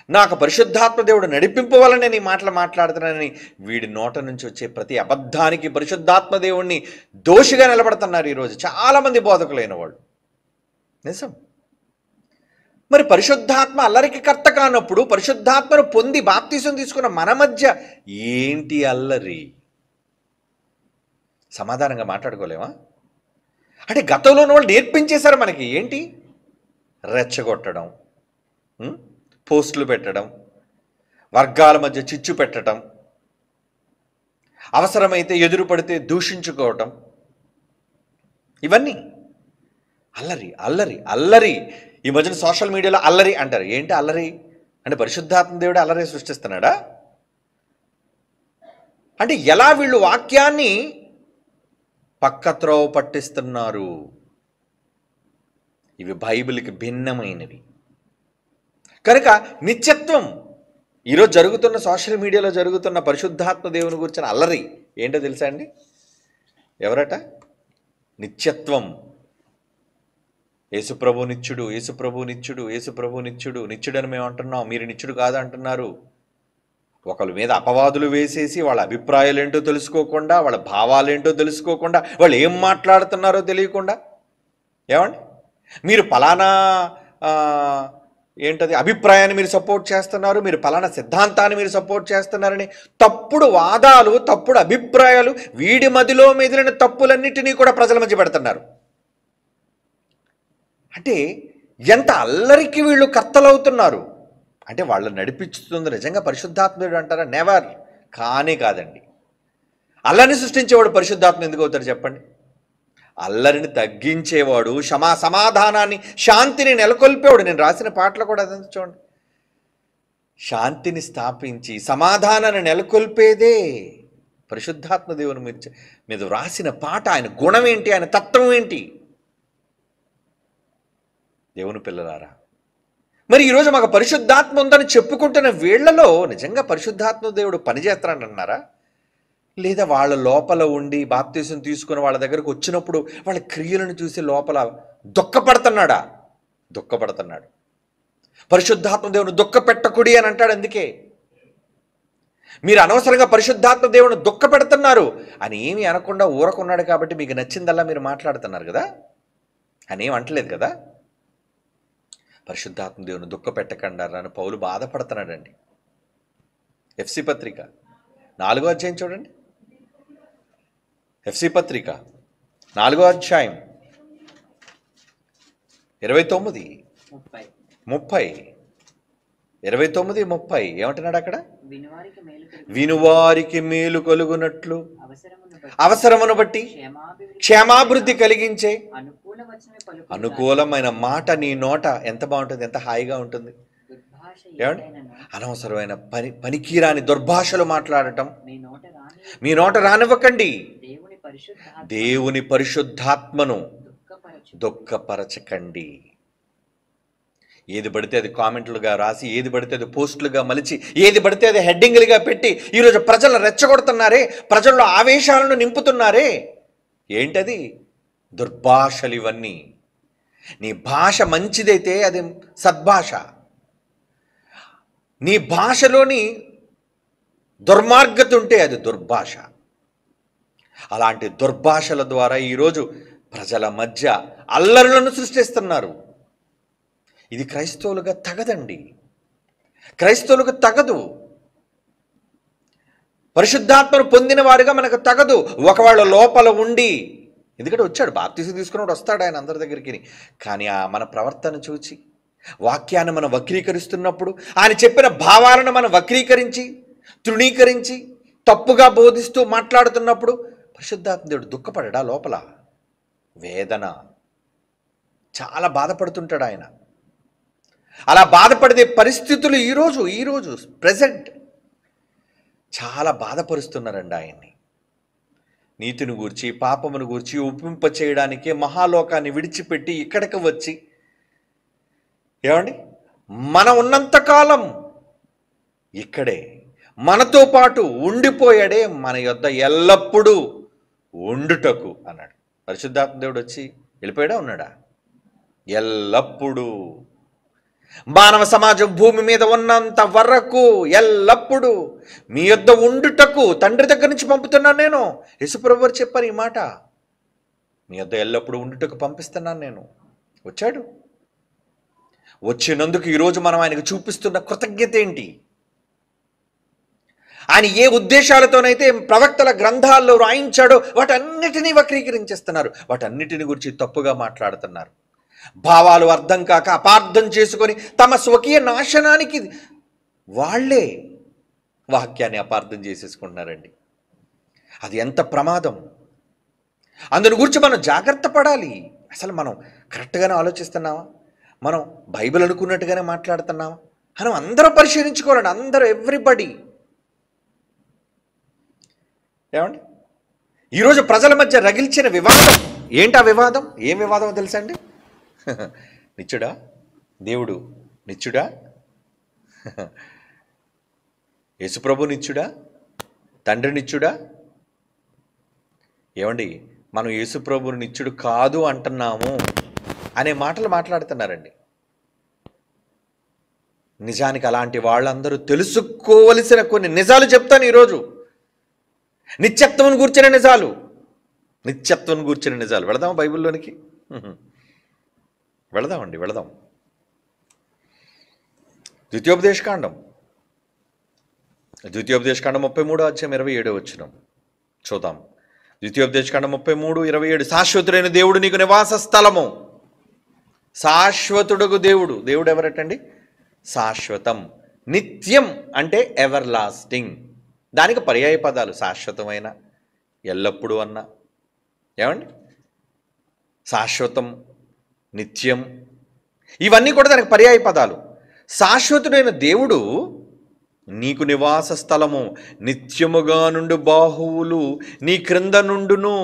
నాకు పరిశుద్ధాత్మ దేవుడు నడిపింపు వలన నేను ఈ మాటలు మాట్లాడుతున్నానని వీడి నోట నుంచి వచ్చే ప్రతి అబద్ధానికి పరిశుద్ధాత్మ దేవుణ్ణి దోషిగా నిలబడుతున్నారు ఈరోజు చాలామంది బోధకులైన వాళ్ళు. నిజం. మరి పరిశుద్ధాత్మ అల్లరికి కర్త కానప్పుడు పరిశుద్ధాత్మను పొంది బాప్తీసం తీసుకున్న మన మధ్య ఏంటి అల్లరి? సమాధానంగా మాట్లాడుకోలేమా? అంటే గతంలో వాళ్ళు నేర్పించేశారు మనకి. ఏంటి? రెచ్చగొట్టడం, పోస్టులు పెట్టడం, వర్గాల మధ్య చిచ్చు పెట్టడం, అవసరమైతే ఎదురు పడితే దూషించుకోవటం, ఇవన్నీ అల్లరి అల్లరి అల్లరి. ఈ మధ్యన సోషల్ మీడియాలో అల్లరి అంటారు. ఏంటి అల్లరి అంటే? పరిశుద్ధాత్మ దేవుడు అల్లరి సృష్టిస్తున్నాడా? అంటే ఎలా వీళ్ళు వాక్యాన్ని పక్కత్రోవ పట్టిస్తున్నారు. ఇవి బైబిల్కి భిన్నమైనవి కనుక నిత్యత్వం. ఈరోజు జరుగుతున్న సోషల్ మీడియాలో జరుగుతున్న పరిశుద్ధాత్మ దేవుని గురించిన అల్లరి ఏంటో తెలుసా అండి? ఎవరట? నిత్యత్వం. యేసుప్రభు నిత్యుడు, యేసుప్రభు నిత్యుడు, యేసుప్రభు నిత్యుడు. నిత్యుడని మేము అంటున్నాం, మీరు నిత్యుడు కాదు అంటున్నారు. ఒకళ్ళ మీద అపవాదులు వేసేసి వాళ్ళ అభిప్రాయాలు ఏంటో తెలుసుకోకుండా, వాళ్ళ భావాలు ఏంటో తెలుసుకోకుండా, వాళ్ళు ఏం మాట్లాడుతున్నారో తెలియకుండా, ఏమండి మీరు పలానా ఏంటది అభిప్రాయాన్ని మీరు సపోర్ట్ చేస్తున్నారు, మీరు పలానా సిద్ధాంతాన్ని మీరు సపోర్ట్ చేస్తున్నారని తప్పుడు వాదాలు, తప్పుడు అభిప్రాయాలు, వీడి మదిలో మెదిలిన తప్పులన్నిటినీ కూడా ప్రజల మధ్య పెడుతున్నారు. అంటే ఎంత అల్లరికి వీళ్ళు కర్తలవుతున్నారు. అంటే వాళ్ళు నడిపిస్తుంది నిజంగా పరిశుద్ధాత్ముడు అంటారా? నెవర్. కానే కాదండి. అల్లరిని సృష్టించేవాడు పరిశుద్ధాత్మ ఎందుకు అవుతాడు చెప్పండి? అల్లరిని తగ్గించేవాడు, సమాధానాన్ని, శాంతిని నెలకొల్పేవాడు. నేను రాసిన పాటలు కూడా అదంతా చూడండి. శాంతిని స్థాపించి సమాధానాన్ని నెలకొల్పేదే పరిశుద్ధాత్మ దేవుని మీద రాసిన పాట. ఆయన గుణం ఏంటి, ఆయన తత్వం ఏంటి? దేవుని పిల్లలారా, మరి ఈరోజు మాకు పరిశుద్ధాత్మ ఉందని చెప్పుకుంటున్న వీళ్లలో నిజంగా పరిశుద్ధాత్మ దేవుడు పనిచేస్తానంటున్నారా? లేదా వాళ్ళ లోపల ఉండి బాప్తీసం తీసుకుని వాళ్ళ దగ్గరకు వచ్చినప్పుడు వాళ్ళ క్రియలను చూసి లోపల దుఃఖపడుతున్నాడా? దుఃఖపడుతున్నాడు. పరిశుద్ధాత్మ దేవుని దుఃఖపెట్టకుడి అని అంటాడు. అందుకే మీరు అనవసరంగా పరిశుద్ధాత్మ దేవుని దుఃఖపెడుతున్నారు అని ఏమీ అనకుండా ఊరకున్నాడు కాబట్టి మీకు నచ్చిందల్లా మీరు మాట్లాడుతున్నారు కదా, అని ఏం అంటలేదు కదా. పరిశుద్ధాత్మ దేవుని దుఃఖపెట్టకుండా అని పౌలు బాధపడుతున్నాడండి. ఎఫ్సి పత్రిక 4వ అధ్యాయం చూడండి. ఎఫ్సి పత్రిక 4వ అధ్యాయం 29, 30 ఏమంటున్నాడు అక్కడ? వినువారికి మేలు కలుగునట్లు అవసరమును బట్టి క్షేమాభివృద్ధి కలిగించే అనుకూలమైన మాట నీ నోట ఎంత బాగుంటుంది, ఎంత హాయిగా ఉంటుంది. ఏమండి? అనవసరమైన పనికిరాని దుర్భాషలు మాట్లాడటం మీ నోట రానివ్వకండి. దేవుని పరిశుద్ధాత్మను దుఃఖపరచకండి. ఏది పడితే అది కామెంట్లుగా రాసి, ఏది పడితే అది పోస్టులుగా మలిచి, ఏది పడితే అది హెడ్డింగ్లుగా పెట్టి ఈరోజు ప్రజలను రెచ్చగొడుతున్నారే, ప్రజల్లో ఆవేశాలను నింపుతున్నారే. ఏంటది? దుర్భాషలు ఇవన్నీ. నీ భాష మంచిదైతే అది సద్భాష. నీ భాషలోని దుర్మార్గత ఉంటే అది దుర్భాష. అలాంటి దుర్భాషల ద్వారా ఈరోజు ప్రజల మధ్య అల్లరులను సృష్టిస్తున్నారు. ఇది క్రైస్తవులుగా తగదండి, క్రైస్తవులకు తగదు. పరిశుద్ధాత్మను పొందిన వారిగా మనకు తగదు. ఒకవేళ లోపల ఉండి, ఎందుకంటే వచ్చాడు బాప్తీసు తీసుకున్నప్పుడు వస్తాడు ఆయన అందరి దగ్గరికి, కానీ మన ప్రవర్తన చూచి వాక్యాన్ని మనం వక్రీకరిస్తున్నప్పుడు, ఆయన చెప్పిన భావాలను మనం వక్రీకరించి తృణీకరించి తప్పుగా బోధిస్తూ మాట్లాడుతున్నప్పుడు పరిశుద్ధాత్మ దేవుడు దుఃఖపడడా? లోపల వేదన, చాలా బాధపడుతుంటాడు ఆయన. అలా బాధపడే పరిస్థితులు ఈరోజు ప్రెజెంట్ చాలా బాధపరుస్తున్నారండి ఆయన్ని. నీతిని గూర్చి పాపమును గూర్చి ఒప్పింప చేయడానికే మహాలోకాన్ని విడిచిపెట్టి ఇక్కడికి వచ్చి, ఏమండి, మనం ఉన్నంతకాలం ఇక్కడే మనతో పాటు ఉండిపోయాడే, మన యొద్ద ఎల్లప్పుడూ ఉండుటకు అన్నాడు. పరిశుద్ధాత్మ దేవుడు వచ్చి వెళ్ళిపోయాడా? ఉన్నాడా? ఎల్లప్పుడూ. మానవ సమాజం భూమి మీద ఉన్నంత వరకు ఎల్లప్పుడూ మీ యొద్ద ఉండుటకు తండ్రి దగ్గర నుంచి పంపుతున్నాను నేను. యేసుప్రభువు వారు చెప్పారు ఈ మాట. మీ యొద్ద ఎల్లప్పుడూ ఉండుటకు పంపిస్తున్నాను నేను. వచ్చాడు. వచ్చినందుకు ఈరోజు మనం ఆయనకు చూపిస్తున్న కృతజ్ఞత ఏంటి? ఆయన ఏ ఉద్దేశాలతోనైతే ప్రవక్తల గ్రంథాల్లో రాయించాడో వాటన్నిటినీ వక్రీకరించేస్తున్నారు, వాటన్నిటిని గురించి తప్పుగా మాట్లాడుతున్నారు. భావాలు అర్థం కాక అపార్థం చేసుకొని తమ స్వకీయ నాశనానికి వాళ్లే వాక్యాన్ని అపార్థం చేసేసుకుంటున్నారండి. అది ఎంత ప్రమాదం! అందుని గురించి మనం జాగ్రత్త పడాలి. అసలు మనం కరెక్ట్గానే ఆలోచిస్తున్నావా? మనం బైబిల్ అనుకున్నట్టుగానే మాట్లాడుతున్నావా అని అందరూ పరిశీలించుకోవాలండి. అందరూ, ఎవ్రీబడి. ఏమండి, ఈరోజు ప్రజల మధ్య రగిల్చిన వివాదం ఏంటా వివాదం? ఏం వివాదం తెలుసా అండి? నిత్యుడా? దేవుడు నిత్యుడా? యేసుప్రభు నిత్యుడా? తండ్రి నిత్యుడా? ఏమండి, మనం యేసుప్రభుని నిత్యుడు కాదు అంటున్నాము అనే మాటలు మాట్లాడుతున్నారండి. నిజానికి అలాంటి వాళ్ళందరూ తెలుసుకోవలసిన కొన్ని నిజాలు చెప్తాను ఈరోజు. నిత్యత్వం గూర్చిన నిజాలు, నిత్యత్వం గూర్చిన నిజాలు. వెళదాం బైబిల్లోనికి, వెళదాం. ద్వితీయోపదేశకాండం 33వ అధ్యాయం 27వ వచనం చూద్దాం. ద్వితీయోపదేశకాండం 33:27. శాశ్వతుడైన దేవుడు నీకు నివాస స్థలము. శాశ్వతుడుగు దేవుడు. దేవుడు ఎవరటండి? శాశ్వతం. నిత్యం అంటే ఎవర్ లాస్టింగ్. దానికి పర్యాయ పదాలు శాశ్వతమైన, ఎల్లప్పుడూ అన్న. ఏమండి, శాశ్వతం, నిత్యం, ఇవన్నీ కూడా దానికి పర్యాయ పదాలు. శాశ్వతుడైన దేవుడు నీకు నివాస స్థలము, నిత్యముగా నుండి బాహువులు నీ క్రింద నుండును.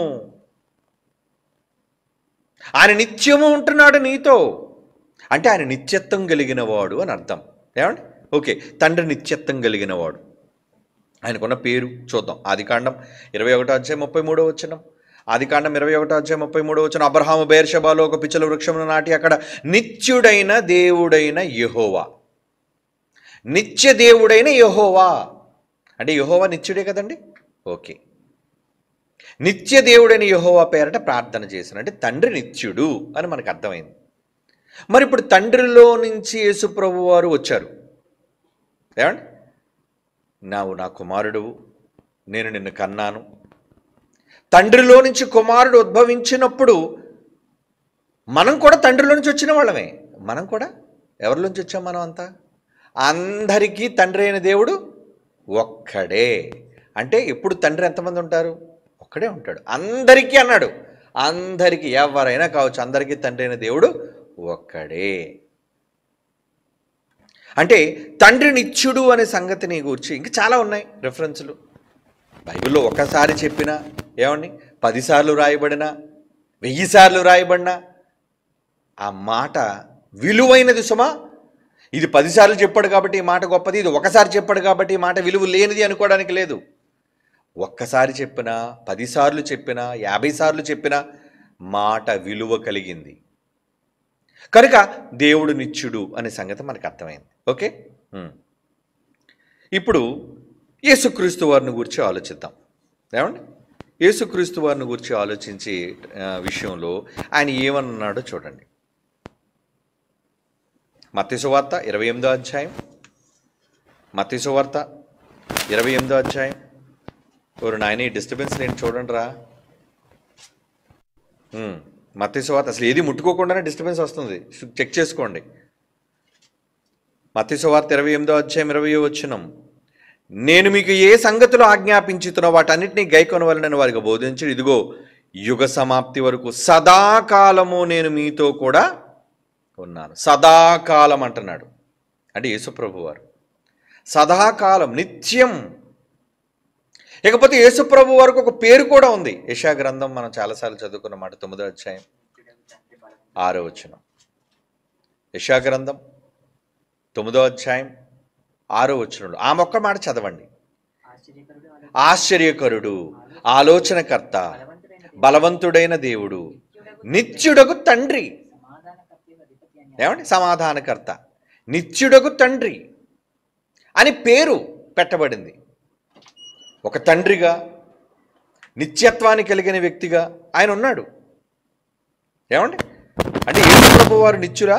ఆయన నిత్యము ఉంటున్నాడు నీతో, అంటే ఆయన నిత్యత్వం కలిగిన వాడు అని అర్థం. ఏమండి, ఓకే. తండ్రి నిత్యత్వం కలిగిన వాడు. ఆయనకున్న పేరు చూద్దాం. ఆదికాండం 21వ అధ్యాయం 33వ వచనం. ఆదికాండం 21వ అధ్యాయం 33వ వచనం. అబ్రహాము బెయేర్షెబాలో ఒక పిచ్చల వృక్షమును నాటి అక్కడ నిత్యుడైన దేవుడైన యెహోవా. నిత్య దేవుడైన యెహోవా అంటే యెహోవా నిత్యుడే కదండి. ఓకే, నిత్య దేవుడైన యెహోవా పేరట ప్రార్థన చేసిన, అంటే తండ్రి నిత్యుడు అని మనకు అర్థమైంది. మరి ఇప్పుడు తండ్రిలో నుంచి యేసుప్రభు వారు వచ్చారు. ఏమండి, నా కుమారుడువు, నేను నిన్ను కన్నాను. తండ్రిలో నుంచి కుమారుడు ఉద్భవించినప్పుడు మనం కూడా తండ్రిలో నుంచి వచ్చిన వాళ్ళమే. మనం కూడా ఎవరిలోంచి వచ్చాం? మనం అంతా అందరికీ తండ్రి అయిన దేవుడు ఒక్కడే. అంటే ఇప్పుడు తండ్రి ఎంతమంది ఉంటారు? ఒక్కడే ఉంటాడు. అందరికీ అన్నాడు, అందరికీ, ఎవరైనా కావచ్చు, అందరికీ తండ్రి అయిన దేవుడు ఒక్కడే. అంటే తండ్రి నిత్యుడు అనే సంగతిని గురించి ఇంకా చాలా ఉన్నాయి రెఫరెన్సులు బైబిల్లో. ఒకసారి చెప్పినా, ఏమండి, 10 సార్లు రాయబడినా, 1000 సార్లు రాయబడినా ఆ మాట విలువైనది సుమా, ఇది 10 సార్లు చెప్పాడు కాబట్టి ఈ మాట గొప్పది, ఇది ఒకసారి చెప్పాడు కాబట్టి ఈ మాట విలువ లేనిది అనుకోవడానికి లేదు. ఒక్కసారి చెప్పినా, 10 సార్లు చెప్పినా, 50 సార్లు చెప్పినా మాట విలువ కలిగింది. కనుక దేవుడు నిత్యుడు అనే సంగతి మనకు అర్థమైంది. ఓకే, ఇప్పుడు యేసుక్రీస్తు వారిని గురించి ఆలోచిద్దాం. ఏమండి, యేసుక్రీస్తు వారిని గురించి ఆలోచించే విషయంలో ఆయన ఏమన్నాడో చూడండి. మత్తయి సువార్త 28వ అధ్యాయం, మత్తయి సువార్త 28వ అధ్యాయం. ఎవరు నాయన ఈ డిస్టర్బెన్స్ నేను చూడండి రా. మత్తయి సువార్త అసలు ఏది ముట్టుకోకుండానే డిస్టర్బెన్స్ వస్తుంది, చెక్ చేసుకోండి. మత్తయి సువార్త 28వ అధ్యాయం 20వ వచనం. నేను మీకు ఏ సంగతులు ఆజ్ఞాపించుతున్నా వాటన్నిటినీ గైకొనవలనని వారికి బోధించి, ఇదిగో యుగ సమాప్తి వరకు సదాకాలము నేను మీతో కూడా ఉన్నాను. సదాకాలం అంటున్నాడు అంటే యేసుప్రభు వారు సదాకాలం, నిత్యం. ఇకపోతే యేసుప్రభు వారికి ఒక పేరు కూడా ఉంది. యెషయా గ్రంథం మనం చాలాసార్లు చదువుకున్న మాట, 9వ అధ్యాయం 6వ వచనం. యెషయా గ్రంథం 9వ అధ్యాయం 6వ వచనంలో ఆ మొక్క మాట చదవండి. ఆశ్చర్యకరుడు, ఆలోచనకర్త, బలవంతుడైన దేవుడు, నిత్యుడగు తండ్రి. ఏమండి, సమాధానకర్త, నిత్యుడగు తండ్రి అని పేరు పెట్టబడింది. ఒక తండ్రిగా, నిత్యత్వాన్ని కలిగిన వ్యక్తిగా ఆయన ఉన్నాడు. ఏమండి, అంటే యేసుప్రభు వారు నిత్యులా?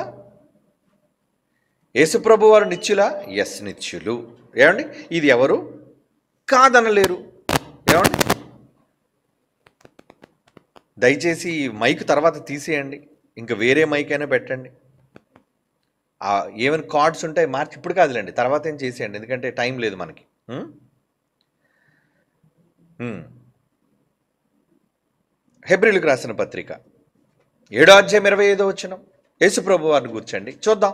యేసుప్రభు వారు నిత్యులా? ఎస్, నిత్యులు. ఏమండి, ఇది ఎవరు కాదనలేరు. ఏమండి, దయచేసి ఈ మైక్ తర్వాత తీసేయండి, ఇంకా వేరే మైక్ అయినా పెట్టండి. ఏమైనా కార్డ్స్ ఉంటాయి మార్చి, ఇప్పుడు కాదులేండి, తర్వాత ఏం చేసేయండి, ఎందుకంటే టైం లేదు మనకి. హెబ్రీయులకు రాసిన పత్రిక 7వ అధ్యాయం 25వ వచనం. యేసుప్రభు వారిని కూర్చోండి చూద్దాం.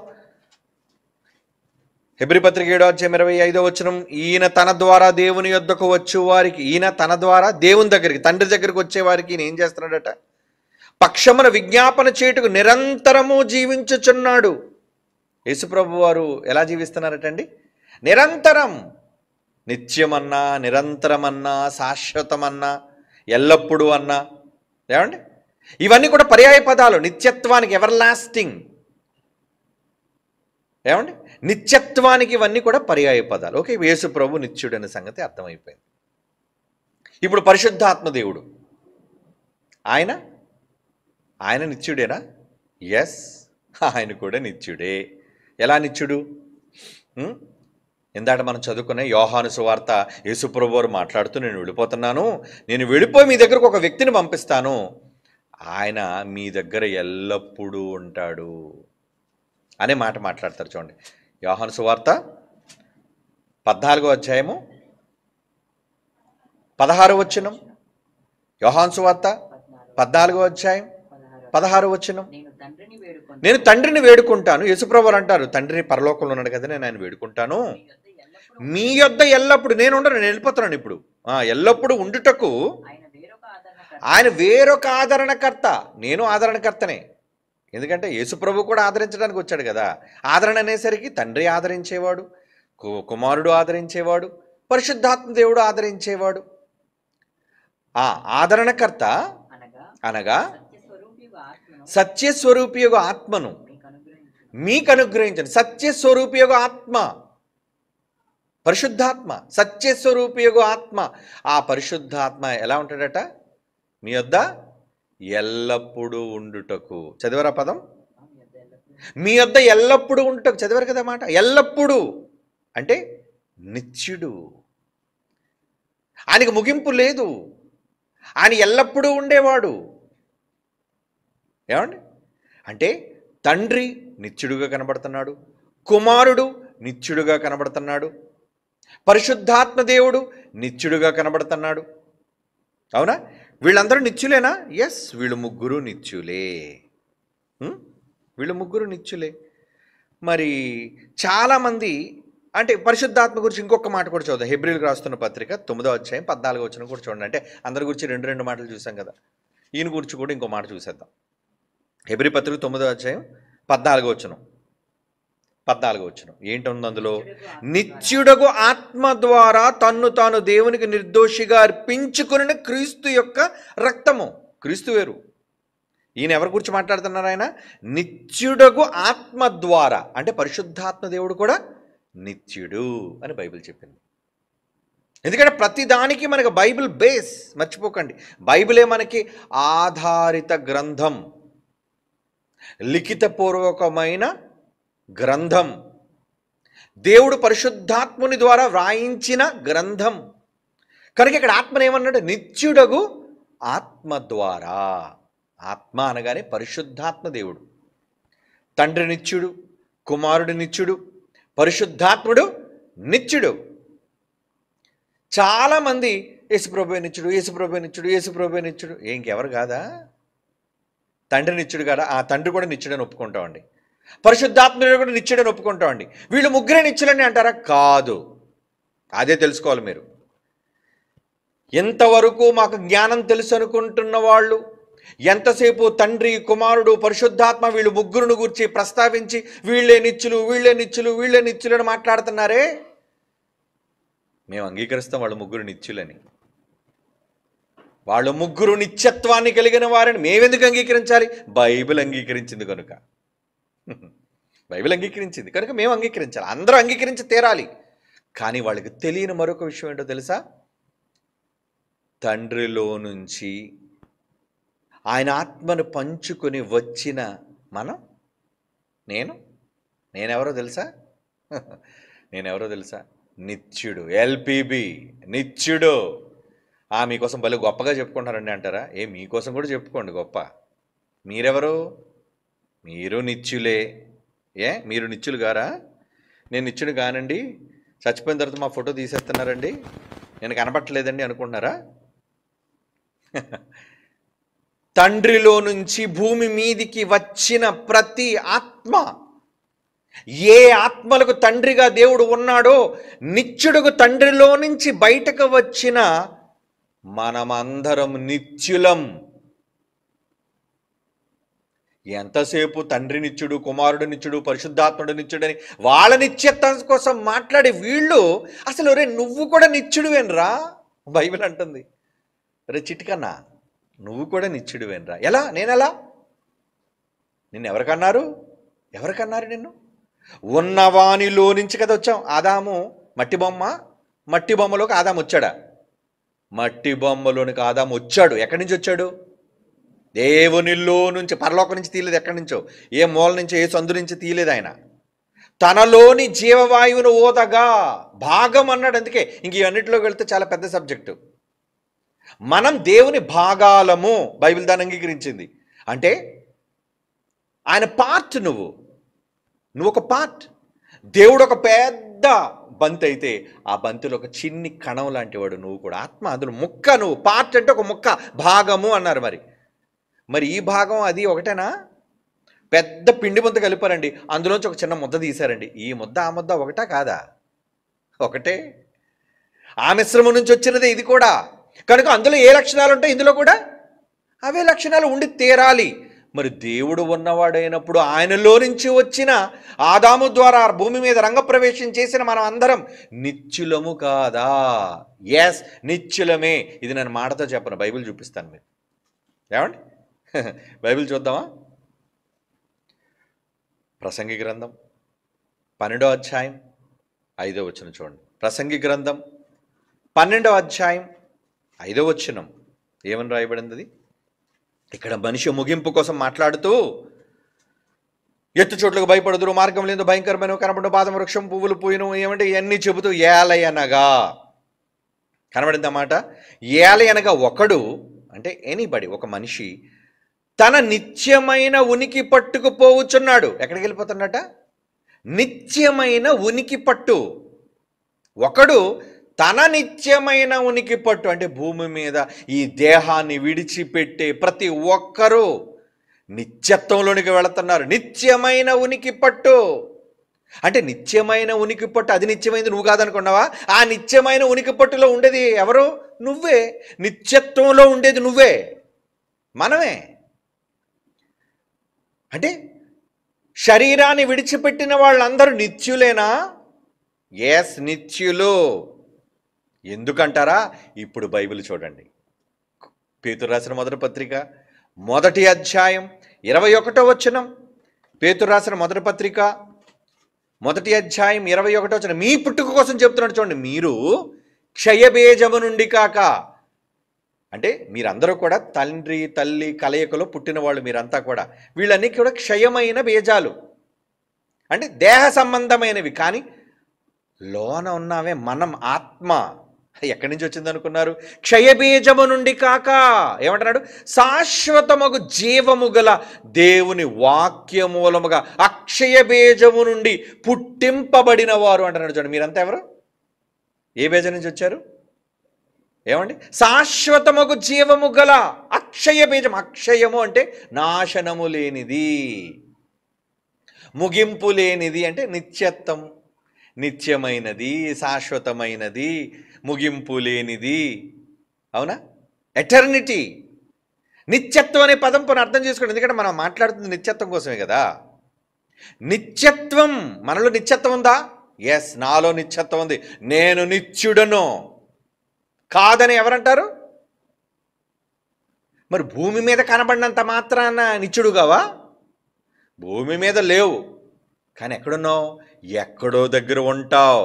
హెబ్రీ పత్రిక 7వ అధ్యాయం 25వ వచనం. ఈయన తన ద్వారా దేవుని యొద్దకు వచ్చు వారికి, ఈయన తన ద్వారా దేవుని దగ్గరికి, తండ్రి దగ్గరికి వచ్చే వారికి ఈయన ఏం చేస్తున్నాడట? పక్షమున విజ్ఞాపన చేయుటకు నిరంతరము జీవించుచున్నాడు. యేసుప్రభు వారు ఎలా జీవిస్తున్నారటండి? నిరంతరం. నిత్యమన్నా, నిరంతరమన్నా, శాశ్వతమన్నా, ఎల్లప్పుడూ అన్నా. ఏమండి, ఇవన్నీ కూడా పర్యాయ పదాలు నిత్యత్వానికి. Ever lasting. ఏమండి, నిత్యత్వానికి ఇవన్నీ కూడా పర్యాయ పదాలు. ఓకే, యేసు ప్రభు నిత్యుడు అనే సంగతి అర్థమైపోయింది. ఇప్పుడు పరిశుద్ధాత్మ దేవుడు ఆయన నిత్యుడేనా? ఎస్, ఆయన కూడా నిత్యుడే. ఎలా నిత్యుడు? ఇందాక మనం చదువుకునే యోహాను సువార్త, యేసుప్రభు వారు మాట్లాడుతూ, నేను వెళ్ళిపోతున్నాను, నేను వెళ్ళిపోయి మీ దగ్గరకు ఒక వ్యక్తిని పంపిస్తాను, ఆయన మీ దగ్గర ఎల్లప్పుడూ ఉంటాడు అనే మాట మాట్లాడతారు. చూడండి, యోహాను సువార్త 14వ అధ్యాయము 16వ వచనం. యోహాను సువార్త 14వ అధ్యాయం 16వ వచనం. నేను తండ్రిని వేడుకుంటాను. యేసుప్రభు అంటారు, తండ్రిని పరలోకంలో ఉన్నాడు కదా, నేను ఆయన వేడుకుంటాను, మీ యొద్ద ఎల్లప్పుడు. నేను ఉండను, నేను వెళ్ళిపోతున్నాను ఇప్పుడు. ఎల్లప్పుడు ఉండుటకు ఆయన వేరొక ఆదరణకర్త. నేను ఆదరణకర్తనే, ఎందుకంటే యేసుప్రభు కూడా ఆదరించడానికి వచ్చాడు కదా. ఆదరణ అనేసరికి తండ్రి ఆదరించేవాడు, కుమారుడు ఆదరించేవాడు, పరిశుద్ధాత్మ దేవుడు ఆదరించేవాడు. ఆ ఆదరణకర్త అనగా సత్యస్వరూపియగు ఆత్మను మీకు అనుగ్రహించండి. సత్యస్వరూపియగు ఆత్మ, పరిశుద్ధాత్మ, సత్యస్వరూపియగు ఆత్మ. ఆ పరిశుద్ధాత్మ ఎలా ఉంటాడట? మీ యొద్ద ఎల్లప్పుడూ ఉండుటకు. చదివారా పదం? మీ యొద్ద ఎల్లప్పుడూ ఉండుటకు. చదివారు కదా మాట. ఎల్లప్పుడూ అంటే నిత్యుడు, ఆయనకు ముగింపు లేదు, ఆయన ఎల్లప్పుడూ ఉండేవాడు. ఏమండి, అంటే తండ్రి నిత్యుడుగా కనబడుతున్నాడు, కుమారుడు నిత్యుడుగా కనబడుతున్నాడు, పరిశుద్ధాత్మ దేవుడు నిత్యుడుగా కనబడుతున్నాడు. అవునా? వీళ్ళందరూ నిత్యులేనా? ఎస్, వీళ్ళు ముగ్గురు నిత్యులే. వీళ్ళు ముగ్గురు నిత్యులే. మరి చాలామంది అంటే పరిశుద్ధాత్మ గురించి ఇంకొక మాట కూడా చూద్దాం. హెబ్రీయులకు రాస్తున్న పత్రిక 9వ అధ్యాయం 14వ వచనం కూడా చూడండి. అంటే అందరి గురించి రెండు మాటలు చూసాం కదా, ఈయన గురించి కూడా ఇంకో మాట చూసేద్దాం. హెబ్రీ పత్రిక 9వ అధ్యాయం 14వ వచనం. 14వ వచనం ఏంటుంది అందులో? నిత్యుడగు ఆత్మ ద్వారా తన్ను తాను దేవునికి నిర్దోషిగా అర్పించుకుని క్రీస్తు యొక్క రక్తము. క్రీస్తు వేరు, ఈయన ఎవరి గురించి మాట్లాడుతున్నారు? ఆయన నిత్యుడగు ఆత్మ ద్వారా, అంటే పరిశుద్ధాత్మ దేవుడు కూడా నిత్యుడు అని బైబిల్ చెప్పింది. ఎందుకంటే ప్రతి దానికి మనకు బైబిల్ బేస్, మర్చిపోకండి. బైబిలే మనకి ఆధారిత గ్రంథం, లిఖితపూర్వకమైన గ్రంథం, దేవుడు పరిశుద్ధాత్ముని ద్వారా వ్రాయించిన గ్రంథం. కనుక ఇక్కడ ఆత్మను ఏమన్నాడు? నిత్యుడగు ఆత్మ ద్వారా. ఆత్మ అనగానే పరిశుద్ధాత్మ దేవుడు. తండ్రి నిత్యుడు, కుమారుడు నిత్యుడు, పరిశుద్ధాత్ముడు నిత్యుడు. చాలామంది యేసుప్రభువే నిత్యుడు, యేసుప్రభువే నిత్యుడు, యేసుప్రభువే నిత్యుడు. ఇంకెవరు కాదా? తండ్రి నిత్యుడు కాదా? ఆ తండ్రి కూడా నిత్యుడని ఒప్పుకుంటామండి. పరిశుద్ధాత్ముడు కూడా నిత్యుడని ఒప్పుకుంటామండి. వీళ్ళు ముగ్గురే నిత్యులని అంటారా? కాదు. అదే తెలుసుకోవాలి మీరు. ఎంతవరకు మాకు జ్ఞానం తెలుసు అనుకుంటున్న వాళ్ళు ఎంతసేపు తండ్రి, కుమారుడు, పరిశుద్ధాత్మ వీళ్ళు ముగ్గురును గురించి ప్రస్తావించి వీళ్ళే నిత్యులు, వీళ్ళే నిత్యులు, వీళ్ళే నిత్యులు అని మాట్లాడుతున్నారే, మేము అంగీకరిస్తాం వాళ్ళు ముగ్గురు నిత్యులని. వాళ్ళు ముగ్గురు నిత్యత్వాన్ని కలిగిన వారిని మేమెందుకు అంగీకరించాలి? బైబిల్ అంగీకరించింది కనుక. బైబిల్ అంగీకరించింది కనుక మేము అంగీకరించాలి. అందరూ అంగీకరించి తీరాలి. కానీ వాళ్ళకి తెలియని మరొక విషయం ఏంటో తెలుసా? తండ్రిలో నుంచి ఆయన ఆత్మను పంచుకొని వచ్చిన మనం, నేనెవరో తెలుసా? నేనెవరో తెలుసా? నిత్యుడు, ఎల్పిబి, నిత్యుడు. మీకోసం భలే గొప్పగా చెప్పుకుంటారండి అంటారా? మీకోసం కూడా చెప్పుకోండి గొప్ప. మీరెవరు? మీరు నిత్యులే. మీరు నిత్యులు గారా? నేను నిత్యుడు కానండి, చచ్చిపోయిన తర్వాత మా ఫోటో తీసేస్తున్నారండి, నేను కనపట్టలేదండి అనుకుంటున్నారా? తండ్రిలో నుంచి భూమి మీదికి వచ్చిన ప్రతి ఆత్మ, ఏ ఆత్మలకు తండ్రిగా దేవుడు ఉన్నాడో, నిత్యుడుకు తండ్రిలో నుంచి బయటకు వచ్చిన మనమందరం నిత్యులం. ఎంతసేపు తండ్రి నిత్యుడు, కుమారుడు నిత్యుడు, పరిశుద్ధాత్ముడు నిత్యుడని వాళ్ళ నిత్యత్వం కోసం మాట్లాడే వీళ్ళు అసలు రే నువ్వు కూడా నిత్యుడువేనరా బైబిల్ అంటుంది. రే చిటికన్నా, నువ్వు కూడా నిత్యుడువేనరా. ఎలా? నేనెలా? నిన్ను ఎవరికన్నారు? నిన్ను? ఉన్నవానిలో నుంచి కదా వచ్చాం. ఆదాము మట్టి బొమ్మ, మట్టి బొమ్మలోకి ఆదాము వచ్చాడా? మట్టి బొమ్మలోనికి ఆదాము వచ్చాడు. ఎక్కడి నుంచి వచ్చాడు? దేవునిలో నుంచి, పరలోకం నుంచి తీయలేదు. ఎక్కడి నుంచో, ఏ మూల నుంచో, ఏ సందు నుంచి తీయలేదు. ఆయన తనలోని జీవవాయువును ఓదగా భాగం అన్నాడు. అందుకే ఇంక ఇవన్నిటిలోకి వెళ్తే చాలా పెద్ద సబ్జెక్టు. మనం దేవుని భాగాలము, బైబిల్ దాన్ని అంగీకరించింది. అంటే ఆయన పార్ట్, నువ్వు ఒక పార్ట్. దేవుడు ఒక పెద్ద బంతి అయితే ఆ బంతిలో ఒక చిన్ని కణం లాంటి వాడు నువ్వు కూడా. ఆత్మ అందులో ముక్క, నువ్వు పార్ట్ అంటే ఒక ముక్క, భాగము అన్నారు. మరి ఈ భాగం అది ఒకటేనా? పెద్ద పిండి ముద్ద కలిపారండి, అందులోంచి ఒక చిన్న ముద్ద తీశారండి. ఈ ముద్ద ఆ ముద్ద ఒకటా కాదా? ఒకటే. ఆ మిశ్రమం నుంచి వచ్చినదే ఇది కూడా. కనుక అందులో ఏ లక్షణాలు ఉంటాయి, ఇందులో కూడా అవే లక్షణాలు ఉండి తీరాలి. మరి దేవుడు ఉన్నవాడైనప్పుడు ఆయనలో నుంచి వచ్చిన ఆదాము ద్వారా భూమి మీద రంగప్రవేశం చేసిన మనం అందరం నిత్యులము కాదా? ఎస్, నిత్యులమే. ఇది నేను మాటతో చెప్పను, బైబిల్ చూపిస్తాను మీకు. ఏమండి? బైబిల్ చూద్దామా? ప్రసంగి గ్రంథం 12వ అధ్యాయం 5వ వచనం చూడండి. ప్రసంగి గ్రంథం 12వ అధ్యాయం 5వ వచనం ఏమని రాయబడింది? ఇక్కడ మనిషి ముగింపు కోసం మాట్లాడుతూ, ఎత్తు చోట్లకు భయపడుదురు, మార్గం లేదు భయంకరమైన కనబడిన బాదం వృక్షం, పువ్వులు పూయను, ఏమంటే ఇవన్నీ చెబుతూ ఏలయనగా కనబడిందన్నమాట. ఏలయనగా ఒకడు అంటే ఎనీబడి, ఒక మనిషి తన నిత్యమైన ఉనికి పట్టుకుపోవచ్చున్నాడు. ఎక్కడికి వెళ్ళిపోతున్నట? నిత్యమైన ఉనికి పట్టు. ఒకడు తన నిత్యమైన ఉనికి పట్టు అంటే భూమి మీద ఈ దేహాన్ని విడిచిపెట్టే ప్రతి ఒక్కరూ నిత్యత్వంలోనికి వెళుతున్నారు. నిత్యమైన ఉనికి పట్టు అంటే నిత్యమైన ఉనికి పట్టు. అది నిత్యమైనది నువ్వు కాదనుకున్నావా? ఆ నిత్యమైన ఉనికి పట్టులో ఉండేది ఎవరు? నువ్వే. నిత్యత్వంలో ఉండేది నువ్వే, మనమే. అంటే శరీరాన్ని విడిచిపెట్టిన వాళ్ళందరూ నిత్యులేనా? ఎస్, నిత్యులు. ఎందుకంటారా? ఇప్పుడు బైబిల్ చూడండి. పేతురు రాసిన మొదటి పత్రిక 1వ అధ్యాయం 21వ వచనం. పేతురు రాసిన మొదటి పత్రిక 1వ అధ్యాయం 21వ వచనం. మీ పుట్టుక కోసం చెప్తున్నాడు చూడండి. మీరు క్షయబీజము నుండి కాక, అంటే మీరందరూ కూడా తండ్రి తల్లి కలయికలో పుట్టిన వాళ్ళు మీరంతా కూడా. వీళ్ళన్నీ కూడా క్షయమైన బీజాలు, అంటే దేహ సంబంధమైనవి. కానీ లోన ఉన్నావే మనం, ఆత్మ ఎక్కడి నుంచి వచ్చింది అనుకున్నారు? క్షయబీజము నుండి కాక, ఏమంటున్నాడు? శాశ్వతమగు జీవము గల దేవుని వాక్య మూలముగా అక్షయ బీజము నుండి పుట్టింపబడిన వారు అంటున్నాడు చూడండి. మీరంతా ఎవరు? ఏ బీజం నుంచి వచ్చారు? ఏమండి? శాశ్వతమగు జీవము గల అక్షయ బీజం. అక్షయము అంటే నాశనము లేనిది, ముగింపు లేనిది, అంటే నిత్యత్వం, నిత్యమైనది, శాశ్వతమైనది, ముగింపు లేనిది. అవునా? ఎటర్నిటీ. నిత్యత్వం అనే పదం పోనీ అర్థం చేసుకోండి. ఎందుకంటే మనం మాట్లాడుతుంది నిత్యత్వం కోసమే కదా. నిత్యత్వం, మనలో నిత్యత్వం ఉందా? ఎస్, నాలో నిత్యత్వం ఉంది. నేను నిత్యుడను కాదని ఎవరంటారు? మరి భూమి మీద కనబడినంత మాత్రాన నిత్యుడు కావా? భూమి మీద లేవు, కానీ ఎక్కడున్నావు? ఎక్కడో దగ్గర ఉంటావు.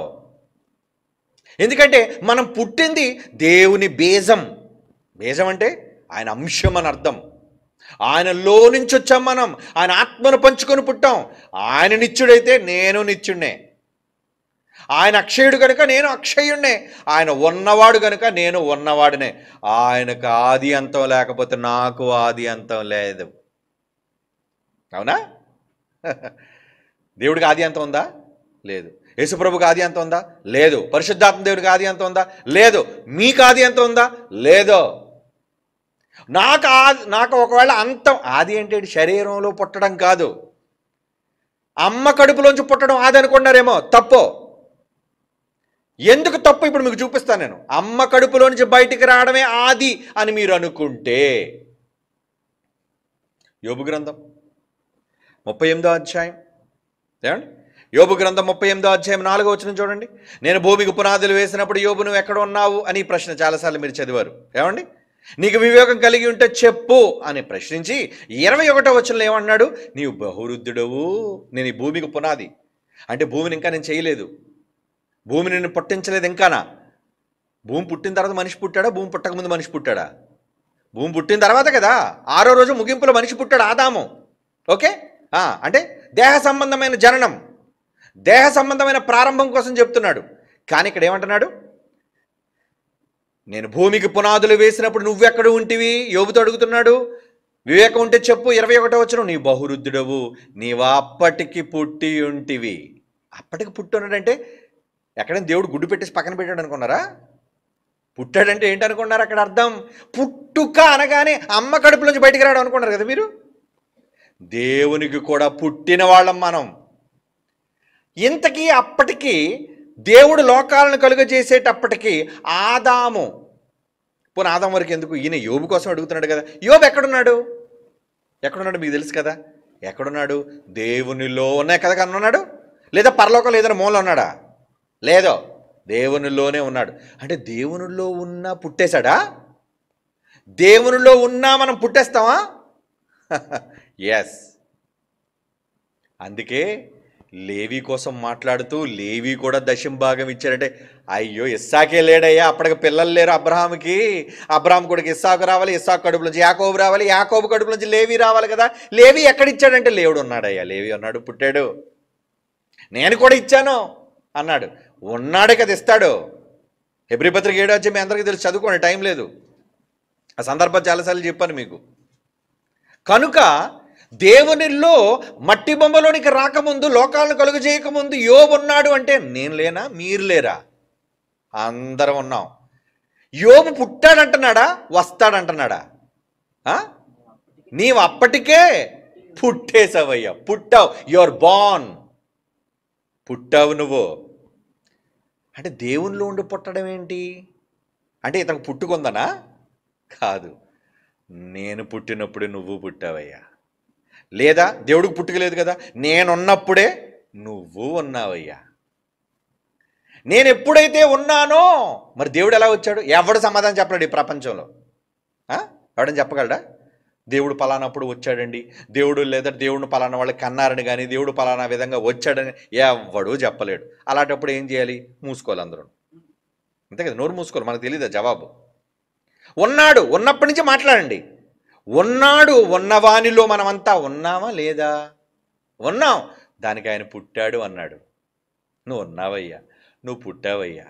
ఎందుకంటే మనం పుట్టింది దేవుని బీజం. బీజం అంటే ఆయన అంశం అని అర్థం. ఆయనలో నుంచి వచ్చాం మనం. ఆయన ఆత్మను పంచుకొని పుట్టాం. ఆయన నిత్యుడైతే నేను నిత్యుడినే. ఆయన అక్షయుడు కనుక నేను అక్షయుడినే. ఆయన ఉన్నవాడు కనుక నేను ఉన్నవాడినే. ఆయనకు ఆది అంతం లేకపోతే నాకు ఆది అంతం లేదు. అవునా? దేవుడికి ఆది అంతం ఉందా? లేదు. యేసుప్రభుకి ఆది అంతం ఉందా? లేదు. పరిశుద్ధాత్మ దేవుడికి ఆది అంతం ఉందా? లేదు. మీకు ఆది అంతం ఉందా? లేదు. నాకు ఒకవేళ అంతం, ఆది అంటే శరీరంలో పుట్టడం కాదు, అమ్మ కడుపులోంచి పుట్టడం ఆది అనుకున్నారేమో. తప్పు. ఎందుకు తప్పు? ఇప్పుడు మీకు చూపిస్తాను నేను. అమ్మ కడుపులో నుంచి బయటికి రావడమే ఆది అని మీరు అనుకుంటే, యోబు గ్రంథం 38వ అధ్యాయం, ఏమండి? యోబు గ్రంథం 38వ అధ్యాయం 4వ వచనం చూడండి. నేను భూమికి పునాదులు వేసినప్పుడు యోబు నువ్వు ఎక్కడ ఉన్నావు అని ఈ ప్రశ్న చాలాసార్లు మీరు చదివారు. ఏమండి? నీకు వివేకం కలిగి ఉంటే చెప్పు అని ప్రశ్నించి 21వ వచనంలో ఏమన్నాడు? నీవు బహువృద్ధుడవు. నేను ఈ భూమికి పునాది అంటే భూమిని ఇంకా నేను చేయలేదు, భూమిని నేను పుట్టించలేదు ఇంకానా. భూమి పుట్టిన తర్వాత మనిషి పుట్టాడా? భూమి పుట్టకముందు మనిషి పుట్టాడా? భూమి పుట్టిన తర్వాత కదా. 6వ రోజు ముగింపులో మనిషి పుట్టాడు, ఆదాము. ఓకే, అంటే దేహ సంబంధమైన జననం, దేహ సంబంధమైన ప్రారంభం కోసం చెప్తున్నాడు. కానీ ఇక్కడ ఏమంటున్నాడు? నేను భూమికి పునాదులు వేసినప్పుడు నువ్వెక్కడ ఉంటివి? యోబుతో అడుగుతున్నాడు. వివేకం ఉంటే చెప్పు. 21వ వచనం, నీ బహురుద్ధుడవు, నీవు అప్పటికి పుట్టి ఉంటివి. అప్పటికి పుట్టి ఉన్నాడంటే ఎక్కడైనా దేవుడు గుడ్డు పెట్టేసి పక్కన పెట్టాడు అనుకున్నారా? పుట్టాడంటే ఏంటి అనుకున్నారు? అక్కడ అర్థం పుట్టుక అనగానే అమ్మ కడుపులోంచి బయటికి రావడం అనుకున్నారు కదా మీరు. దేవునికి కూడా పుట్టిన వాళ్ళం మనం. ఇంతకీ అప్పటికి దేవుడు లోకాలను కలుగజేసేటప్పటికి ఆదాము, పోనీ ఆదాము వరకు ఎందుకు, ఈయన యోబు కోసం అడుగుతున్నాడు కదా. యోబు ఎక్కడున్నాడు? ఎక్కడున్నాడు మీకు తెలుసు కదా. ఎక్కడున్నాడు? దేవునిలో ఉన్నాయి కదా కనున్నాడు. లేదా పరలోకంలో ఏదైనా మూలలో ఉన్నాడా? లేదో, దేవునిలోనే ఉన్నాడు. అంటే దేవునిలో ఉన్నా పుట్టేశాడా? దేవునిలో ఉన్నా మనం పుట్టేస్తామా? ఎస్. అందుకే లేవి కోసం మాట్లాడుతూ లేవి కూడా దశంభాగం ఇచ్చారంటే, అయ్యో ఇస్సాకే లేడయ్యా, అప్పటికి పిల్లలు లేరు అబ్రహాముకి. అబ్రహాం కొడుకు ఇస్సాకు రావాలి, ఇస్సాకు కడుపు నుంచి యాకోబు రావాలి, యాకోబు కడుపు నుంచి లేవి రావాలి కదా. లేవి ఎక్కడిచ్చాడంటే, లేవుడు ఉన్నాడయ్యా, లేవి ఉన్నాడు, పుట్టాడు, నేను కూడా ఇచ్చాను అన్నాడు. ఉన్నాడే కదా ఇస్తాడు. హెబ్రీ పత్రిక 7వ అధ్యాయం మీ అందరికీ తెలుసు, చదువుకోండి, టైం లేదు. ఆ సందర్భం చాలాసార్లు చెప్పాను మీకు. కనుక దేవునిలో మట్టి బొమ్మలోనికి రాకముందు, లోకాలను కలుగజేయకముందు యోబు ఉన్నాడు అంటే నేను లేనా? మీరు లేరా? అందరం ఉన్నాం. యోబు పుట్టాడంటున్నాడా? వస్తాడంటున్నాడా? నీవు అప్పటికే పుట్టేసావయ్యా, పుట్టావు. Your born. పుట్టావు నువ్వు. అంటే దేవునిలో ఉండి పుట్టడం ఏంటి అంటే ఇతనికి పుట్టుకుందనా? కాదు. నేను పుట్టినప్పుడు నువ్వు పుట్టావయ్యా. లేదా దేవుడికి పుట్టుక లేదు కదా, నేనున్నప్పుడే నువ్వు ఉన్నావయ్యా. నేను ఎప్పుడైతే ఉన్నానో మరి దేవుడు ఎలా వచ్చాడు? ఎవడు సమాధానం చెప్పలేడు ఈ ప్రపంచంలో. ఎవడని చెప్పగలడా? దేవుడు పలానప్పుడు వచ్చాడండి, దేవుడు లేదా దేవుడిని పలానా వాళ్ళకి కన్నారని కానీ దేవుడు పలానా విధంగా వచ్చాడని ఎవడూ చెప్పలేడు. అలాంటప్పుడు ఏం చేయాలి? మూసుకోవాలి అందరూ. అంతే కదా, నోరు మూసుకోవాలి. మనకు తెలియదా జవాబు? ఉన్నాడు, ఉన్నప్పటి నుంచి మాట్లాడండి. ఉన్నాడు, ఉన్నవానిలో మనమంతా ఉన్నామా లేదా? ఉన్నాం. దానికి ఆయన పుట్టాడు అన్నాడు. నువ్వు ఉన్నావయ్యా, నువ్వు పుట్టావయ్యా.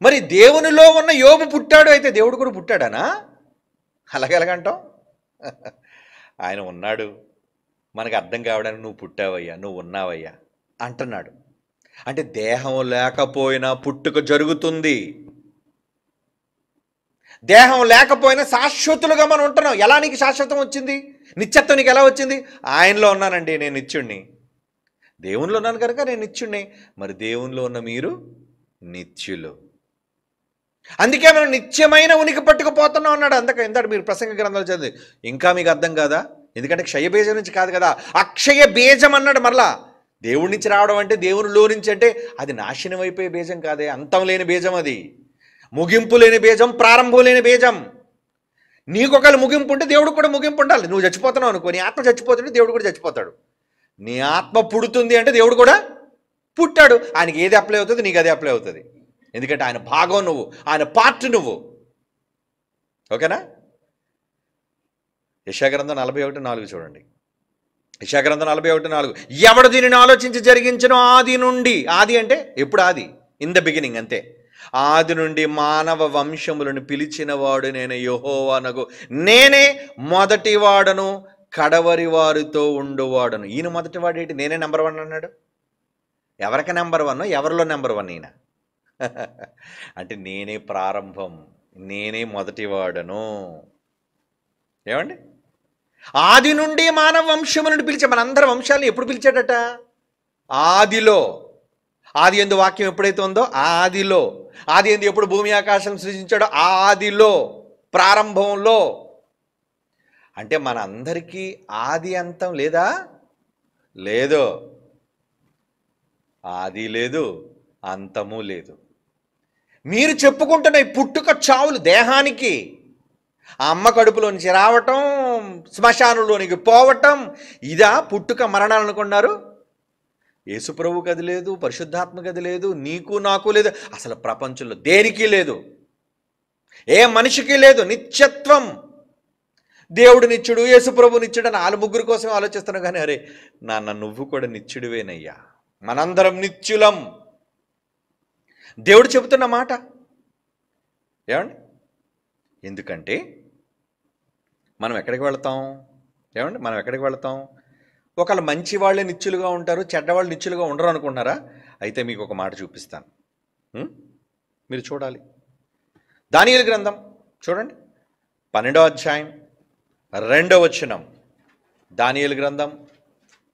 మరి దేవునిలో ఉన్న యోబు పుట్టాడు, అయితే దేవుడు కూడా పుట్టాడనా? అలాగెలాగంటాం? ఆయన ఉన్నాడు, మనకు అర్థం కావడానికి నువ్వు పుట్టావయ్యా, నువ్వు ఉన్నావయ్యా అంటున్నాడు. అంటే దేహం లేకపోయినా పుట్టుక జరుగుతుంది. దేహం లేకపోయినా శాశ్వతులుగా మనం ఉంటున్నాం. ఎలా నీకు శాశ్వతం వచ్చింది? నిత్యత్వం నీకు ఎలా వచ్చింది? ఆయనలో ఉన్నానండి, నేను నిత్యుణ్ణి. దేవునిలో ఉన్నాను కనుక నేను నిత్యుణ్ణి. మరి దేవునిలో ఉన్న మీరు నిత్యులు. అందుకే మనం నిత్యమైన ఉనికి పట్టుకుపోతున్నాం అన్నాడు. ఎందుకంటే మీరు ప్రసంగ గ్రంథాలు చదివి ఇంకా మీకు అర్థం కాదా? ఎందుకంటే క్షయ బీజం నుంచి కాదు కదా, అక్షయ బీజం అన్నాడు. మరలా దేవుడి నుంచి రావడం అంటే, దేవునిలో నుంచి అంటే అది నాశనం అయిపోయే బీజం కాదే, అంతం లేని బీజం. అది ముగింపు లేని బీజం, ప్రారంభం లేని బీజం. నీకు ఒకవేళ ముగింపు ఉంటే దేవుడు కూడా ముగింపు ఉండాలి. నువ్వు చచ్చిపోతున్నావు అనుకో, నీ ఆత్మ చచ్చిపోతుంటే దేవుడు కూడా చచ్చిపోతాడు. నీ ఆత్మ పుడుతుంది అంటే దేవుడు కూడా పుట్టాడు. ఆయనకి ఏది అప్లై అవుతుంది, నీకు అదే అప్లై అవుతుంది. ఎందుకంటే ఆయన భాగం నువ్వు, ఆయన పార్ట్ నువ్వు. ఓకేనా? యెషయా-గ్రంథం 41:4 చూడండి. యెషయా-గ్రంథం 41:4, ఎవడు దీనిని ఆలోచించి జరిగించను ఆది నుండి. ఆది అంటే ఎప్పుడు? ఆది ఇన్ ద బిగినింగ్, అంతే. ఆది నుండి మానవ వంశములను పిలిచిన వాడు నేను యెహోవానగు, నేనే మొదటివాడను కడవరి వారితో ఉండువాడను. ఈయన మొదటివాడు ఏంటి? నేనే నెంబర్ 1 అన్నాడు. ఎవరికి నెంబర్ 1? ఎవరిలో నెంబర్ 1 ఈయన? అంటే నేనే ప్రారంభం, నేనే మొదటివాడను. ఏమండి? ఆది నుండి మానవ వంశములను పిలిచే, మనందరి వంశాలను ఎప్పుడు పిలిచాడట? ఆదిలో. ఆది యందు వాక్యం ఎప్పుడైతే ఉందో ఆదిలో. ఆది యందు ఎప్పుడు భూమి ఆకాశం సృజించాడో ఆదిలో, ప్రారంభంలో. అంటే మన అందరికీ ఆది అంతం లేదా? లేదు. ఆది లేదు, అంతము లేదు. మీరు చెప్పుకుంటున్న ఈ పుట్టుక చావులు దేహానికి, ఆ అమ్మ కడుపులో నుంచి రావటం, శ్మశానంలోనికి పోవటం, ఇదా పుట్టుక మరణాలు అనుకున్నారు? యేసుప్రభుకి అది లేదు, పరిశుద్ధాత్మకి అది లేదు, నీకు నాకు లేదు, అసలు ప్రపంచంలో దేనికి లేదు, ఏ మనిషికి లేదు. నిత్యత్వం. దేవుడు నిత్యుడు, యేసుప్రభు నిత్యుడు అని వాళ్ళ ముగ్గురు కోసం ఆలోచిస్తున్నావు. కానీ అరే నాన్న, నువ్వు కూడా నిత్యుడివేనయ్యా, మనందరం నిత్యులం. దేవుడు చెబుతున్న మాట. ఏమండి? ఎందుకంటే మనం ఎక్కడికి వెళతాం? ఏమండి? మనం ఎక్కడికి వెళతాం? ఒకళ్ళు మంచి వాళ్ళే నిత్యులుగా ఉంటారు, చెడ్డవాళ్ళు నిత్యులుగా ఉండరు అనుకుంటున్నారా? అయితే మీకు ఒక మాట చూపిస్తాను, మీరు చూడాలి. దానియేలు గ్రంథం చూడండి, 12వ అధ్యాయం 2వ వచనం. దానియేలు గ్రంథం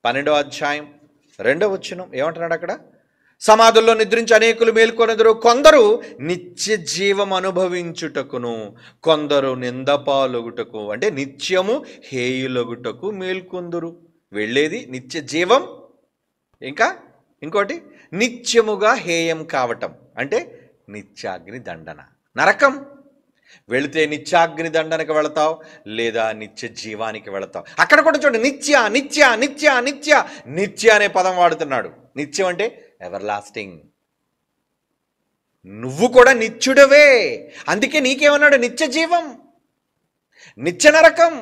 12వ అధ్యాయం 2వ వచనం ఏమంటున్నాడు అక్కడ? సమాధుల్లో నిద్రించి అనేకులు మేల్కొనెదరు, కొందరు నిత్య జీవం అనుభవించుటకును, కొందరు నిందపాలొగుటకు, అంటే నిత్యము హేయులొగుటకు మేల్కొందురు. వెళ్ళేది నిత్య జీవం, ఇంకా ఇంకోటి నిత్యముగా హేయం కావటం, అంటే నిత్యాగ్ని దండన, నరకం. వెళితే నిత్యాగ్ని దండనకి వెళతావు, లేదా నిత్య జీవానికి వెళతావు. అక్కడ కూడా చూడండి, నిత్య నిత్య నిత్య నిత్య నిత్య అనే పదం వాడుతున్నాడు. నిత్యం అంటే ఎవర్ లాస్టింగ్. నువ్వు కూడా నిత్యుడవే. అందుకే నీకేమన్నాడు? నిత్య జీవం, నిత్య నరకం.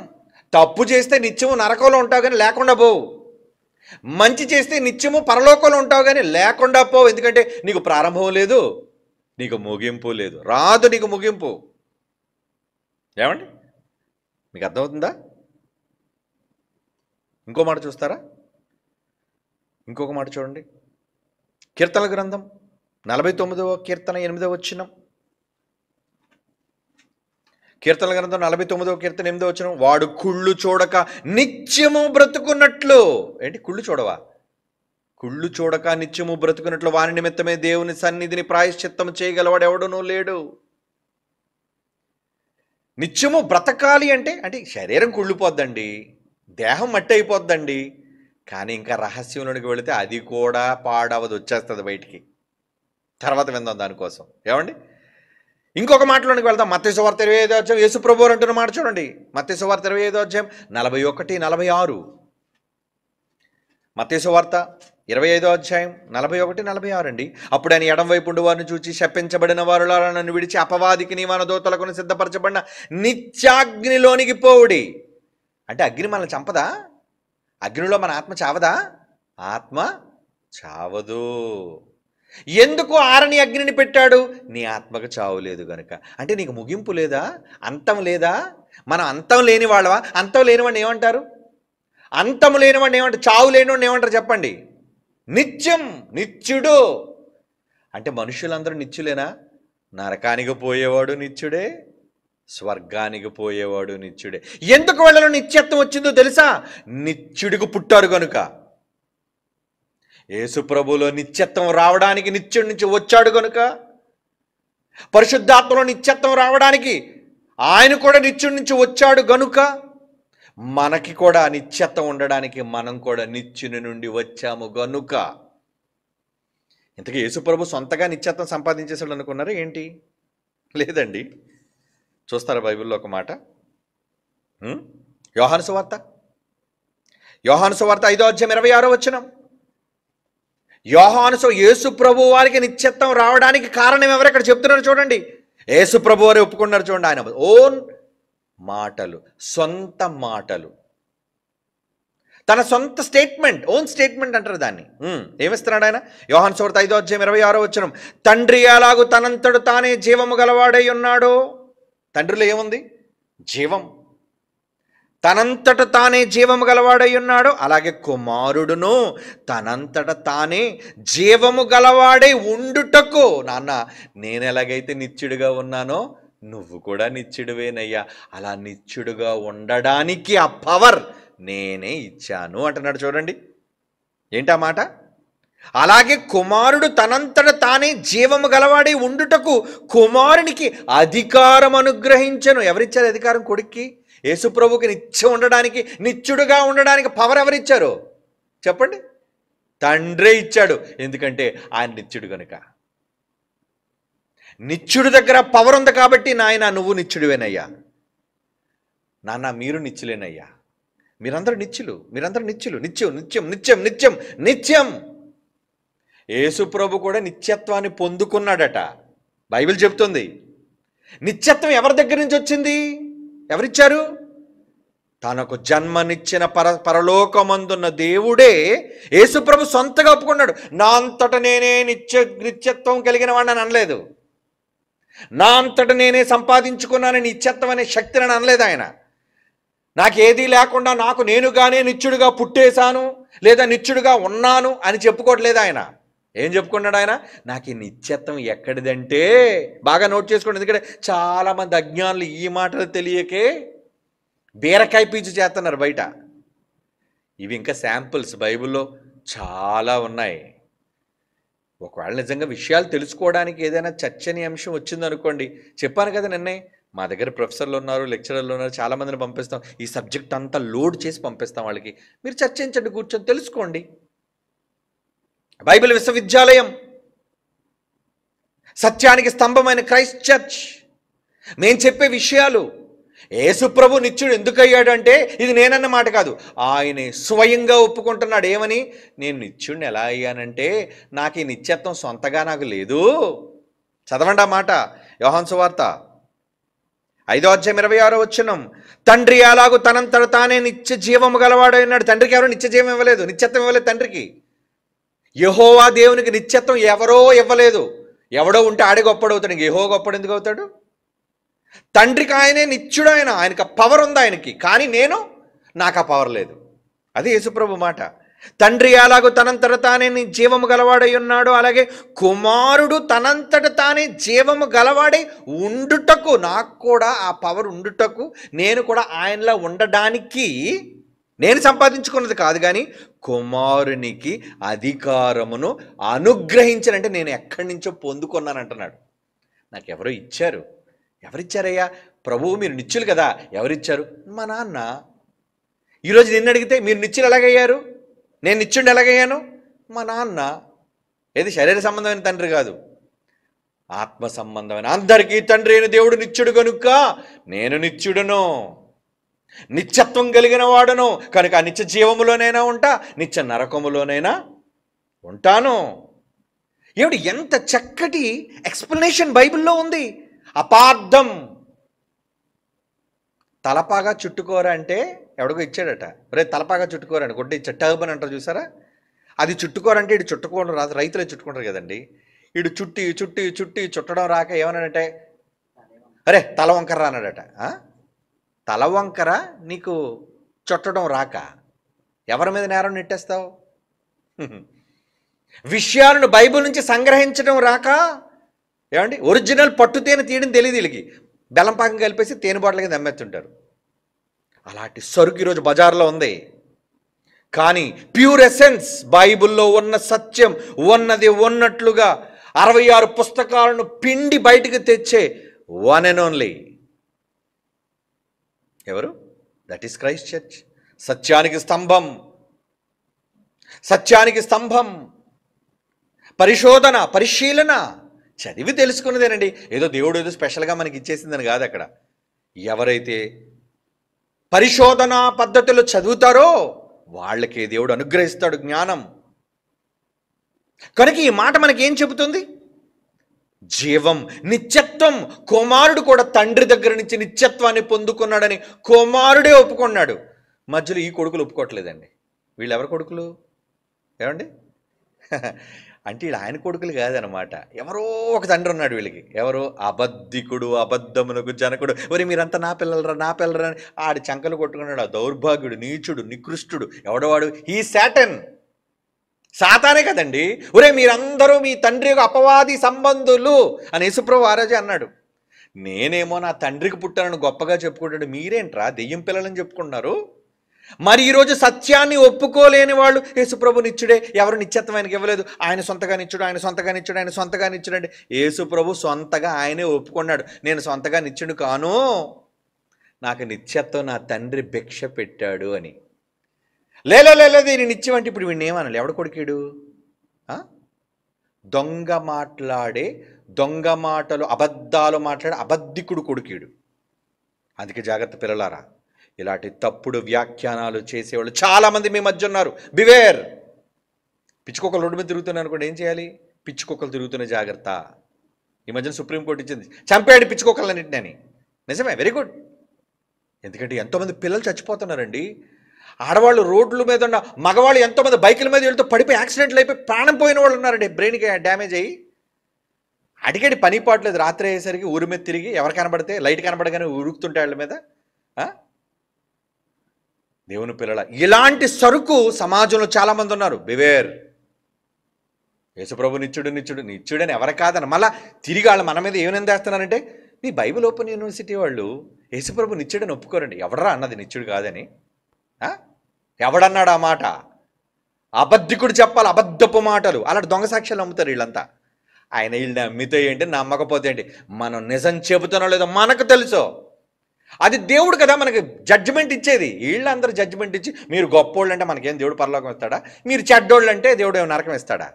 తప్పు చేస్తే నిత్యము నరకంలో ఉంటావు కానీ లేకుండా పోవు. మంచి చేస్తే నిత్యము పరలోకంలో ఉంటావు కానీ లేకుండా పోవు. ఎందుకంటే నీకు ప్రారంభం లేదు, నీకు ముగింపు లేదు, రాదు నీకు ముగింపు. ఏమండి? మీకు అర్థమవుతుందా? ఇంకో మాట చూస్తారా? ఇంకొక మాట చూడండి, కీర్తనల గ్రంథం 49వ కీర్తన 8వ వచనం. కీర్తనల గ్రంథం 49వ కీర్తన 8వ వచనం, వాడు కుళ్ళు చూడక నిత్యము బ్రతుకున్నట్లు. ఏంటి? కుళ్ళు చూడవా? కుళ్ళు చూడక నిత్యము బ్రతుకున్నట్లు వాని నిమిత్తమే దేవుని సన్నిధిని ప్రాయశ్చిత్తము చేయగలవాడు ఎవడునూ లేడు. నిత్యము బ్రతకాలి అంటే అంటే శరీరం కుళ్ళిపోద్దండి, దేహం మట్టి అయిపోద్దండి, కానీ ఇంకా రహస్యంలోనికి వెళితే అది కూడా పాడవదు, వచ్చేస్తుంది బయటికి. తర్వాత విందాం దానికోసం. ఏమండి, ఇంకొక మాటలోనికి వెళ్దాం. మత్తయి సువార్త 25వ అధ్యాయం యేసు ప్రభువు అంటున్న మాట చూడండి. మత్తయి సువార్త 25వ అధ్యాయం 41, 46. మత్తయి సువార్త 25వ అధ్యాయం 41, 46 అండి. అప్పుడు ఆయన ఎడం వైపు ఉండి వారిని చూచి, శపించబడిన వారులారా నన్ను విడిచి అపవాదికి నీవాన దూతలకు సిద్ధపరచబడిన నిత్యాగ్నిలోనికి పోవుడి. అంటే అగ్ని మనల్ని చంపదా? అగ్నిలో మన ఆత్మ చావదా? ఆత్మ చావదు. ఎందుకు ఆరని అగ్నిని పెట్టాడు? నీ ఆత్మకు చావు లేదు గనుక. అంటే నీకు ముగింపు లేదా? అంతం లేదా? మనం అంతం లేని వాళ్ళవా? అంతం లేనివాడిని ఏమంటారు? అంతం లేనివాడిని ఏమంటారు? చావు లేనివాడిని ఏమంటారు చెప్పండి? నిత్యం, నిత్యుడు. అంటే మనుషులందరూ నిత్యులేనా? నరకానికి పోయేవాడు నిత్యుడే, స్వర్గానికి పోయేవాడు నిత్యుడే. ఎందుకు వాళ్ళలో నిత్యత్వం వచ్చిందో తెలుసా? నిత్యుడికి పుట్టారు కనుక. యేసు ప్రభువులో నిత్యత్వం రావడానికి నిత్యుడి నుంచి వచ్చాడు కనుక, పరిశుద్ధాత్మలో నిత్యత్వం రావడానికి ఆయన కూడా నిత్యుడి నుంచి వచ్చాడు గనుక, మనకి కూడా నిత్యత్వం ఉండడానికి మనం కూడా నిత్యుని నుండి వచ్చాము గనుక. ఇంతకీ యేసు ప్రభు సొంతగా నిత్యత్వం సంపాదించేసాడు అనుకున్నారా ఏంటి? లేదండి. చూస్తారా బైబిల్లో ఒక మాట? యోహాను సువార్త 5వ అధ్యాయం 26వ వచనం. యేసు ప్రభు వారికి నిత్యత్వం రావడానికి కారణం ఎవరు ఇక్కడ చెప్తున్నారు చూడండి. యేసు ప్రభు వారు ఒప్పుకున్నారు చూడండి. ఆయన ఓన్ మాటలు, సొంత మాటలు, తన సొంత స్టేట్మెంట్, ఓన్ స్టేట్మెంట్ అంటారు దాన్ని. ఏమిస్తున్నాడు ఆయన? యోహాను సువార్త 5వ అధ్యాయం 26వ వచనం. తండ్రి ఎలాగూ తనంతడు తానే జీవము గలవాడై ఉన్నాడో. తండ్రిలో ఏముంది? జీవం. తనంతట తానే జీవము గలవాడై ఉన్నాడు, అలాగే కుమారుడును తనంతట తానే జీవము గలవాడై ఉండుటకు. నాన్న, నేను ఎలాగైతే నిత్యుడిగా ఉన్నానో నువ్వు కూడా నిత్యుడివేనయ్యా, అలా నిత్యుడిగా ఉండడానికి ఆ పవర్ నేనే ఇచ్చాను అంటున్నాడు చూడండి. ఏంటా మాట? అలాగే కుమారుడు తనంతట తానే జీవము గలవాడై ఉండుటకు కుమారునికి అధికారం అనుగ్రహించను. ఎవరిచ్చారు అధికారం? కొడుక్కి. యేసు ప్రభుకి నిత్యం ఉండడానికి, నిత్యుడుగా ఉండడానికి పవర్ ఎవరిచ్చారు చెప్పండి? తండ్రే ఇచ్చాడు. ఎందుకంటే ఆయన నిత్యుడు కనుక. నిత్యుడి దగ్గర పవర్ ఉంది కాబట్టి, నాయన నువ్వు నిత్యుడివేనయ్యా, నాన్న మీరు నిత్యులేనయ్యా, మీరందరూ నిత్యులు, మీరందరూ నిత్యులు, నిత్యం నిత్యం నిత్యం నిత్యం నిత్యం. యేసు ప్రభు కూడా నిత్యత్వాన్ని పొందుకున్నాడట. బైబిల్ చెప్తుంది. నిత్యత్వం ఎవరి దగ్గర నుంచి వచ్చింది? ఎవరిచ్చారు? తనకు జన్మనిచ్చిన పరలోకమందున్న దేవుడే యేసు ప్రభు సొంతగా ఒప్పుకున్నాడు. నా అంతట నేనే నిత్యత్వం కలిగిన వాడిని అనలేదు. నా అంతట నేనే సంపాదించుకున్నాను నిత్యత్వం అనే శక్తిని అనలేదు ఆయన. నాకేదీ లేకుండా నాకు నేనుగానే నిత్యుడిగా పుట్టేశాను లేదా నిత్యుడిగా ఉన్నాను అని చెప్పుకోవట్లేదు ఆయన. ఏం చెప్పుకున్నాడు ఆయన? నాకు ఈ నిత్యత్వం ఎక్కడిదంటే, బాగా నోట్ చేసుకోండి, ఎందుకంటే చాలామంది అజ్ఞానులు ఈ మాటలు తెలియకే బీరకాయ పీచు చేస్తున్నారు బయట. ఇవి ఇంకా శాంపుల్స్, బైబిల్లో చాలా ఉన్నాయి. ఒకవేళ నిజంగా విషయాలు తెలుసుకోవడానికి ఏదైనా చర్చనీయాంశం వచ్చిందనుకోండి, చెప్పాను కదా నిన్నే, మా దగ్గర ప్రొఫెసర్లు ఉన్నారు, లెక్చరర్లు ఉన్నారు, చాలామందిని పంపిస్తాం. ఈ సబ్జెక్ట్ అంతా లోడ్ చేసి పంపిస్తాం వాళ్ళకి. మీరు చర్చించండి, కూర్చొని తెలుసుకోండి. బైబిల్ విశ్వవిద్యాలయం, సత్యానికి స్తంభమైన క్రైస్ట్ చర్చ్, మేము చెప్పే విషయాలు. యేసు ప్రభు నిత్యుడు ఎందుకు అయ్యాడు అంటే, ఇది నేనన్న మాట కాదు, ఆయనే స్వయంగా ఒప్పుకుంటున్నాడు. ఏమని? నేను నిత్యుడిని ఎలా అయ్యానంటే, నాకు ఈ నిత్యత్వం సొంతగా నాకు లేదు. చదవండి ఆ మాట. యోహాను సువార్త 5వ అధ్యాయం 26వ వచనం. తండ్రి అలాగూ తనంతట తానే నిత్య జీవము గలవాడు అన్నాడు. తండ్రికి ఎవరో నిత్య జీవం ఇవ్వలేదు, నిత్యత్వం ఇవ్వలేదు తండ్రికి. యెహోవా దేవునికి నిత్యత్వం ఎవరో ఇవ్వలేదు. ఎవడో ఉంటే ఆడే గొప్పడవుతాడు, ఇంక యెహోవా గొప్పడు ఎందుకు అవుతాడు? తండ్రికి ఆయనే నిత్యుడు, ఆయనకు పవర్ ఉంది ఆయనకి, కానీ నాకు ఆ పవర్ లేదు. అది యేసుప్రభు మాట. తండ్రి అలాగూ తనంతట తానే జీవము గలవాడై ఉన్నాడు, అలాగే కుమారుడు తనంతట తానే జీవము గలవాడై ఉండుటకు, నాకు కూడా ఆ పవర్ ఉండుటకు, నేను కూడా ఆయనలా ఉండడానికి నేను సంపాదించుకున్నది కాదు, కానీ కుమారునికి అధికారమును అనుగ్రహించనంటే నేను ఎక్కడి నుంచో పొందుకున్నాను అంటున్నాడు. నాకు ఎవరో ఇచ్చారు. ఎవరిచ్చారయ్యా? ప్రభువు మీరు నిత్యులు కదా, ఎవరిచ్చారు? మా నాన్న. ఈరోజు నిన్ను అడిగితే మీరు నిత్యులు ఎలాగయ్యారు, నేను నిత్యుడిని ఎలాగయ్యాను? మా నాన్న. ఏది శరీర సంబంధమైన తండ్రి కాదు, ఆత్మ సంబంధమైన. అందరికీ తండ్రి అయిన దేవుడు నిత్యుడు కనుక నేను నిత్యుడను, నిత్యత్వం కలిగిన వాడను కనుక నిత్య జీవములోనైనా ఉంటా, నిత్య నరకములోనైనా ఉంటాను. ఏమిటి ఎంత చక్కటి ఎక్స్ప్లెనేషన్ బైబిల్లో ఉంది. అపార్థం. తలపాగా చుట్టుకోరా అంటే ఎవడికో ఇచ్చాడట. రే తలపాగా చుట్టుకోరా అని కొట్టి టర్బన్ అంటారు చూసారా, అది చుట్టుకోరంటే ఇటు చుట్టుకోవడం రాదు, రైతులే చుట్టుకుంటారు కదండి. ఇటు చుట్టి చుట్టి చుట్టి చుట్టడం రాక ఏమన్నాడంటే, అరే తల వంకర అన్నాడట. తల వంకర నీకు చుట్టడం రాక ఎవరి మీద నేరం నెట్టేస్తావు? విషయాలను బైబిల్ నుంచి సంగ్రహించడం రాక ఏమండి ఒరిజినల్ పట్టు తేనె తీయడం తెలియదు వీళ్ళకి, బెల్లం పాకం కలిపేసి తేనె బాటల కింద అమ్మేస్తుంటారు. అలాంటి సరుకు ఈరోజు బజార్లో ఉంది. కానీ ప్యూర్ ఎసెన్స్ బైబిల్లో ఉన్న సత్యం ఉన్నది ఉన్నట్లుగా 66 పుస్తకాలను పిండి బయటకు తెచ్చే వన్ అండ్ ఓన్లీ ఎవరు? That is Christ church. సత్యానికి స్తంభం, సత్యానికి స్తంభం. పరిశోధన, పరిశీలన, చదివి తెలుసుకున్నదేనండి. ఏదో దేవుడు ఏదో స్పెషల్గా మనకి ఇచ్చేసిందని కాదు. అక్కడ ఎవరైతే పరిశోధన పద్ధతిలో చదువుతారో వాళ్ళకి దేవుడు అనుగ్రహిస్తాడు జ్ఞానం. కనుక ఈ మాట మనకి ఏం చెబుతుంది? జీవం, నిత్యత్వం. కుమారుడు కూడా తండ్రి దగ్గర నుంచి నిత్యత్వాన్ని పొందుకున్నాడని కుమారుడే ఒప్పుకున్నాడు. మధ్యలో ఈ కొడుకులు ఒప్పుకోవట్లేదండి. వీళ్ళు ఎవరి కొడుకులు ఏమండి? అంటే వీళ్ళు ఆయన కొడుకులు కాదనమాట. ఎవరో ఒక తండ్రి ఉన్నాడు వీళ్ళకి. ఎవరో అబద్ధికుడు, అబద్ధమునకు జనకుడు. ఒరే మీరంతా నా పిల్లలరా, నా పిల్లరా అని ఆడి చంకలు కొట్టుకున్నాడు. ఆ దౌర్భాగ్యుడు, నీచుడు, నికృష్టుడు ఎవడవాడు? ఈ శాటన్, సాతానే కదండి. ఒరే మీరందరూ మీ తండ్రి యొక్క అపవాది సంబంధులు అని యేసుప్రభు ఆ రోజే అన్నాడు. నేనేమో నా తండ్రికి పుట్టానని గొప్పగా చెప్పుకుంటాడు, మీరేంట్రా దెయ్యం పిల్లలని చెప్పుకుంటున్నారు? మరి ఈరోజు సత్యాన్ని ఒప్పుకోలేని వాళ్ళు యేసుప్రభు నిత్యుడే, ఎవరు నిత్యత్వం ఆయనకి ఇవ్వలేదు, ఆయన సొంతగా నిత్యుడు, ఆయన సొంతగా నిత్యుడు, ఆయన సొంతగా నిత్యుడు అంటే యేసుప్రభు సొంతగా ఆయనే ఒప్పుకున్నాడు, నేను సొంతగా నిత్యుడు కాను, నాకు నిత్యత్వం నా తండ్రి భిక్ష పెట్టాడు అని. లేదు నేను నిత్యం అంటే ఇప్పుడు వీడిని ఏమనాలి? ఎవడు కొడుకేడు? దొంగ మాట్లాడే, దొంగ మాటలు, అబద్ధాలు మాట్లాడే అబద్ధికుడు కొడుకేడు. అందుకే జాగ్రత్త పిల్లలారా, ఇలాంటి తప్పుడు వ్యాఖ్యానాలు చేసేవాళ్ళు చాలామంది మీ మధ్య ఉన్నారు. బివేర్. పిచ్చుకొక్కలు రోడ్డు మీద తిరుగుతున్నాను అనుకోండి, ఏం చేయాలి? పిచ్చుకొక్కలు తిరుగుతున్న జాగ్రత్త. ఈ మధ్యన సుప్రీంకోర్టు ఇచ్చింది, చంపేయండి పిచ్చుకొక్కలన్నింటినీ. నిజమే, వెరీ గుడ్. ఎందుకంటే ఎంతోమంది పిల్లలు చచ్చిపోతున్నారండి. ఆడవాళ్ళు రోడ్ల మీద ఉన్న, మగవాళ్ళు ఎంతోమంది బైకుల మీద వెళ్తూ పడిపోయి యాక్సిడెంట్లు అయిపోయి ప్రాణం పోయిన వాళ్ళు ఉన్నారండి. బ్రెయిన్కి డ్యామేజ్ అయ్యి అడిగడి పని పాటలేదు. రాత్రి అయ్యేసరికి ఊరి మీద తిరిగి ఎవరు కనబడితే లైట్ కనబడగానే ఉరుకుతుంటే వాళ్ళ మీద. దేవుని పిల్లల, ఇలాంటి సరుకు సమాజంలో చాలామంది ఉన్నారు. బివేర్. యేసుప్రభు నిత్యుడు నిత్యుడు నిత్యుడని ఎవరు కాదని మళ్ళీ తిరిగి వాళ్ళు మన మీద ఏమైనా వేస్తున్నారంటే, మీ బైబిల్ ఓపెన్ యూనివర్సిటీ వాళ్ళు యేసుప్రభు నిత్యుడని ఒప్పుకోరండి. ఎవడరా అన్నది నిత్యుడు కాదని? ఎవడన్నాడు ఆ మాట? అబద్ధికుడు చెప్పాలి అబద్ధపు మాటలు. అలాంటి దొంగ సాక్ష్యాలు నమ్ముతారు వీళ్ళంతా. ఆయన వీళ్ళు నమ్మితే ఏంటి, నమ్మకపోతే ఏంటి? మనం నిజం చెబుతున్నా లేదో మనకు తెలుసు. అది దేవుడు కదా మనకి జడ్జిమెంట్ ఇచ్చేది. వీళ్ళందరూ జడ్జిమెంట్ ఇచ్చి మీరు గొప్పోళ్ళు అంటే మనకేం దేవుడు పరలోకం ఇస్తాడా? మీరు చెడ్డోళ్ళు అంటే దేవుడు ఏమి నరకం ఇస్తాడా?